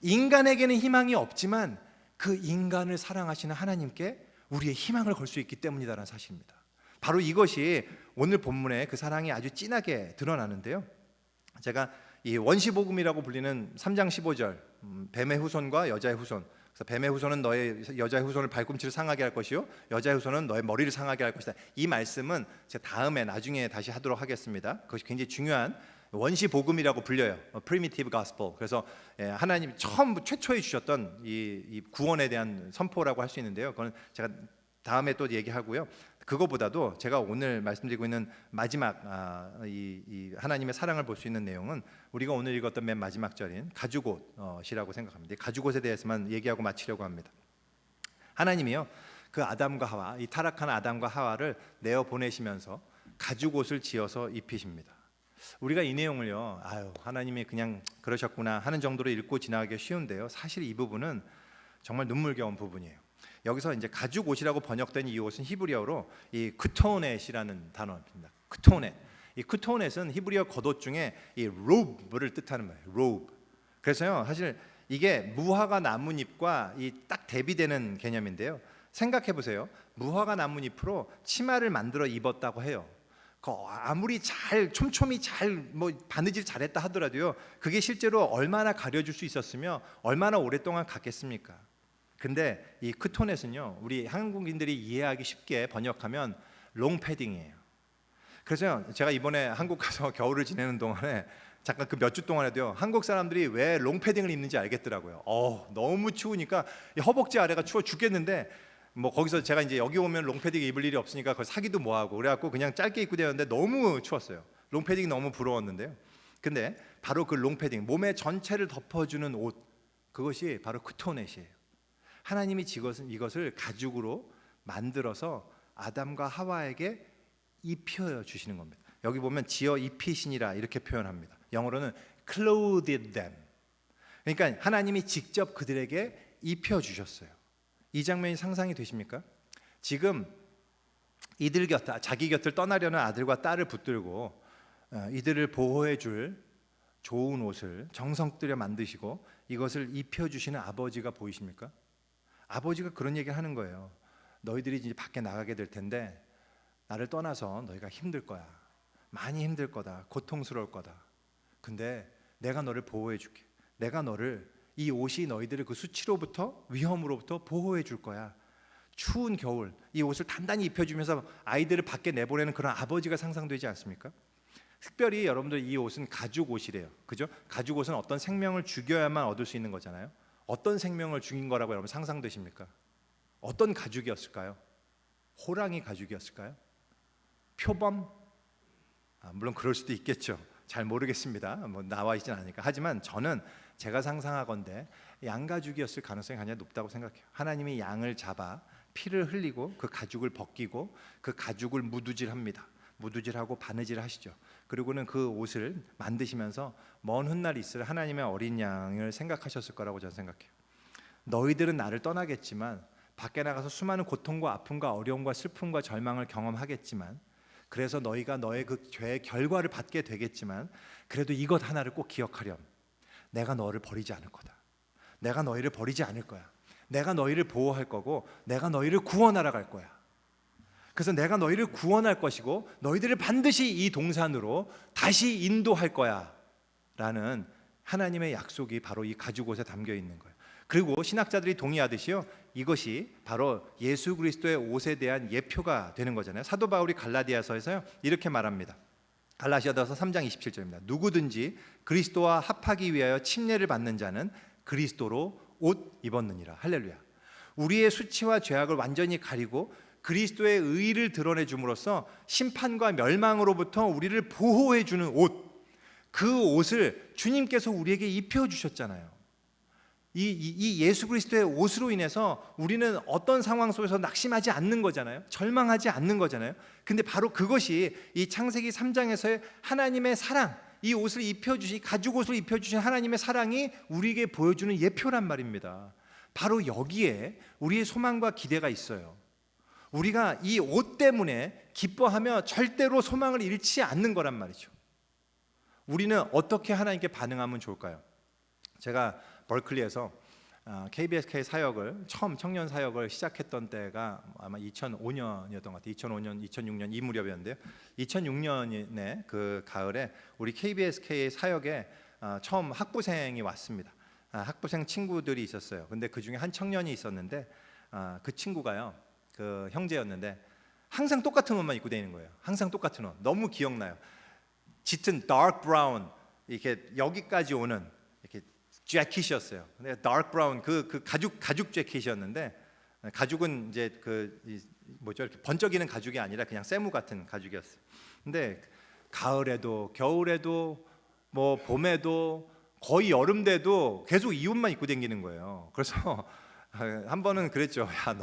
인간에게는 희망이 없지만 그 인간을 사랑하시는 하나님께 우리의 희망을 걸 수 있기 때문이다라는 사실입니다. 바로 이것이 오늘 본문에 그 사랑이 아주 진하게 드러나는데요. 제가 이 원시복음이라고 불리는 3장 15절 뱀의 후손과 여자의 후손, 그래서 뱀의 후손은 너의 여자의 후손을 발꿈치를 상하게 할 것이요 여자의 후손은 너의 머리를 상하게 할 것이다. 이 말씀은 제가 나중에 다시 하도록 하겠습니다. 그것이 굉장히 중요한 원시 복음이라고 불려요. Primitive Gospel. 그래서 하나님이 최초에 주셨던 이 구원에 대한 선포라고 할 수 있는데요. 그건 제가 다음에 또 얘기하고요. 그거보다도 제가 오늘 말씀드리고 있는 마지막 이 하나님의 사랑을 볼 수 있는 내용은 우리가 오늘 읽었던 맨 마지막 절인 가죽옷이라고 생각합니다. 가죽옷에 대해서만 얘기하고 마치려고 합니다. 하나님이요 그 아담과 하와, 이 타락한 아담과 하와를 내어 보내시면서 가죽옷을 지어서 입히십니다. 우리가 이 내용을요, 하나님이 그냥 그러셨구나 하는 정도로 읽고 지나가기 쉬운데요. 사실 이 부분은 정말 눈물겨운 부분이에요. 여기서 이제 가죽 옷이라고 번역된 이 옷은 히브리어로 이 크토넷이라는 단어입니다. 크토넷. 이 크토넷은 히브리어 겉옷 중에 이 로브를 뜻하는 말이에요. 로브. 그래서요, 사실 이게 무화과 나뭇잎과 이 딱 대비되는 개념인데요. 생각해 보세요. 무화과 나뭇잎으로 치마를 만들어 입었다고 해요. 아무리 촘촘히 바느질 잘했다 하더라도요, 그게 실제로 얼마나 가려줄 수 있었으며 얼마나 오랫동안 갔겠습니까? 근데 이 크토넷은요, 우리 한국인들이 이해하기 쉽게 번역하면 롱패딩이에요. 그래서 제가 이번에 한국 가서 겨울을 지내는 동안에 잠깐 그 몇 주 동안에도요, 한국 사람들이 왜 롱패딩을 입는지 알겠더라고요. 너무 추우니까 허벅지 아래가 추워 죽겠는데 거기서 제가 이제 여기 오면 롱패딩 입을 일이 없으니까 그걸 사기도 뭐하고 그래갖고 그냥 짧게 입고 다녔는데 너무 추웠어요. 롱패딩이 너무 부러웠는데요. 근데 바로 그 롱패딩, 몸의 전체를 덮어주는 옷, 그것이 바로 크토넷이에요. 하나님이 이것을 가죽으로 만들어서 아담과 하와에게 입혀 주시는 겁니다. 여기 보면 지어 입히시니라 이렇게 표현합니다. 영어로는 clothed them. 그러니까 하나님이 직접 그들에게 입혀 주셨어요. 이 장면이 상상이 되십니까? 지금 이들 자기 곁을 떠나려는 아들과 딸을 붙들고 이들을 보호해 줄 좋은 옷을 정성 들여 만드시고 이것을 입혀주시는 아버지가 보이십니까? 아버지가 그런 얘기를 하는 거예요. 너희들이 이제 밖에 나가게 될 텐데 나를 떠나서 너희가 힘들 거야. 많이 힘들 거다. 고통스러울 거다. 근데 내가 너를 보호해 줄게. 내가 너를, 이 옷이 너희들을 그 수치로부터, 위험으로부터 보호해 줄 거야. 추운 겨울 이 옷을 단단히 입혀주면서 아이들을 밖에 내보내는 그런 아버지가 상상되지 않습니까? 특별히 여러분들 이 옷은 가죽 옷이래요. 그죠? 가죽 옷은 어떤 생명을 죽여야만 얻을 수 있는 거잖아요. 어떤 생명을 죽인 거라고 여러분 상상되십니까? 어떤 가죽이었을까요? 호랑이 가죽이었을까요? 표범? 물론 그럴 수도 있겠죠. 잘 모르겠습니다. 뭐 나와 있진 않으니까. 하지만 저는 제가 상상하건대 양가죽이었을 가능성이 가장 높다고 생각해요. 하나님이 양을 잡아 피를 흘리고 그 가죽을 벗기고 그 가죽을 무두질합니다. 무두질하고 바느질 하시죠. 그리고는 그 옷을 만드시면서 먼 훗날 있을 하나님의 어린 양을 생각하셨을 거라고 저는 생각해요. 너희들은 나를 떠나겠지만 밖에 나가서 수많은 고통과 아픔과 어려움과 슬픔과 절망을 경험하겠지만, 그래서 너희가 너의 그 죄의 결과를 받게 되겠지만, 그래도 이것 하나를 꼭 기억하렴. 내가 너를 버리지 않을 거다. 내가 너희를 버리지 않을 거야. 내가 너희를 보호할 거고 내가 너희를 구원하러 갈 거야. 그래서 내가 너희를 구원할 것이고 너희들을 반드시 이 동산으로 다시 인도할 거야 라는 하나님의 약속이 바로 이 가죽옷에 담겨 있는 거예요. 그리고 신학자들이 동의하듯이요, 이것이 바로 예수 그리스도의 옷에 대한 예표가 되는 거잖아요. 사도 바울이 갈라디아서에서요 이렇게 말합니다. 갈라디아서 3장 27절입니다. 누구든지 그리스도와 합하기 위하여 침례를 받는 자는 그리스도로 옷 입었느니라. 할렐루야. 우리의 수치와 죄악을 완전히 가리고 그리스도의 의를 드러내 줌으로써 심판과 멸망으로부터 우리를 보호해 주는 옷, 그 옷을 주님께서 우리에게 입혀 주셨잖아요. 이 예수 그리스도의 옷으로 인해서 우리는 어떤 상황 속에서 낙심하지 않는 거잖아요. 절망하지 않는 거잖아요. 근데 바로 그것이 이 창세기 3장에서의 하나님의 사랑, 이 옷을 입혀주신, 가죽 옷을 입혀주신 하나님의 사랑이 우리에게 보여주는 예표란 말입니다. 바로 여기에 우리의 소망과 기대가 있어요. 우리가 이 옷 때문에 기뻐하며 절대로 소망을 잃지 않는 거란 말이죠. 우리는 어떻게 하나님께 반응하면 좋을까요? 제가 벌클리에서 KBSK 사역을 처음 청년 사역을 시작했던 때가 아마 2005년이었던 것 같아요. 2005년, 2006년 이 무렵이었는데요. 2006년에 그 가을에 우리 KBSK 사역에 처음 학부생이 왔습니다. 학부생 친구들이 있었어요. 근데 그 중에 한 청년이 있었는데 그 친구가요, 그 형제였는데 항상 똑같은 옷만 입고 다니는 거예요. 항상 똑같은 옷. 너무 기억나요. 짙은 dark brown 이렇게 여기까지 오는 이렇게 재킷이었어요. 근데 dark brown 그 가죽 재킷이었는데, 가죽은 이제 뭐죠, 이렇게 번쩍이는 가죽이 아니라 그냥 세무 같은 가죽이었어요. 근데 가을에도 겨울에도 뭐 봄에도 거의 여름 돼도 계속 이 옷만 입고 다니는 거예요. 그래서 한 번은 그랬죠. 야,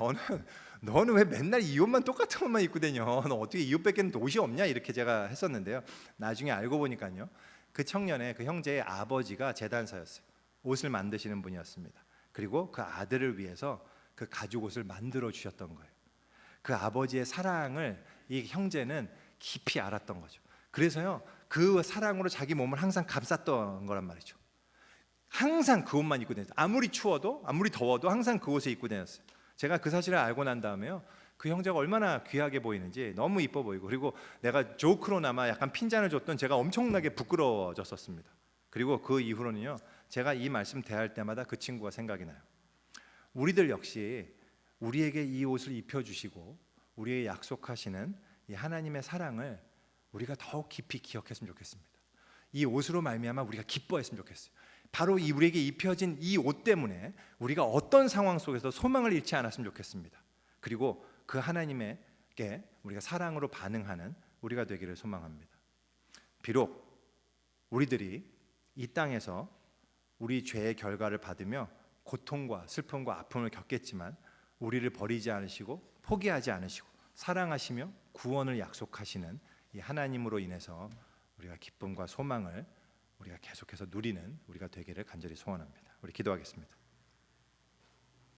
너는 왜 맨날 이 옷만 똑같은 옷만 입고 다녀? 너 어떻게 이 옷밖에 옷이 없냐? 이렇게 제가 했었는데요. 나중에 알고 보니까요, 그 청년의 그 형제의 아버지가 제단사였어요. 옷을 만드시는 분이었습니다. 그리고 그 아들을 위해서 그 가죽 옷을 만들어 주셨던 거예요. 그 아버지의 사랑을 이 형제는 깊이 알았던 거죠. 그래서요, 그 사랑으로 자기 몸을 항상 감쌌던 거란 말이죠. 항상 그 옷만 입고 다녔어요. 아무리 추워도 아무리 더워도 항상 그 옷을 입고 다녔어요. 제가 그 사실을 알고 난 다음에요, 그 형제가 얼마나 귀하게 보이는지 너무 이뻐 보이고, 그리고 내가 조크로나마 약간 핀잔을 줬던 제가 엄청나게 부끄러워졌었습니다. 그리고 그 이후로는요, 제가 이 말씀 대할 때마다 그 친구가 생각이 나요. 우리들 역시 우리에게 이 옷을 입혀주시고 우리에게 약속하시는 이 하나님의 사랑을 우리가 더욱 깊이 기억했으면 좋겠습니다. 이 옷으로 말미암아 우리가 기뻐했으면 좋겠어요. 바로 이 우리에게 입혀진 이 옷 때문에 우리가 어떤 상황 속에서 소망을 잃지 않았으면 좋겠습니다. 그리고 그 하나님에게 우리가 사랑으로 반응하는 우리가 되기를 소망합니다. 비록 우리들이 이 땅에서 우리 죄의 결과를 받으며 고통과 슬픔과 아픔을 겪겠지만 우리를 버리지 않으시고 포기하지 않으시고 사랑하시며 구원을 약속하시는 이 하나님으로 인해서 우리가 기쁨과 소망을 우리가 계속해서 누리는 우리가 되기를 간절히 소원합니다. 우리 기도하겠습니다.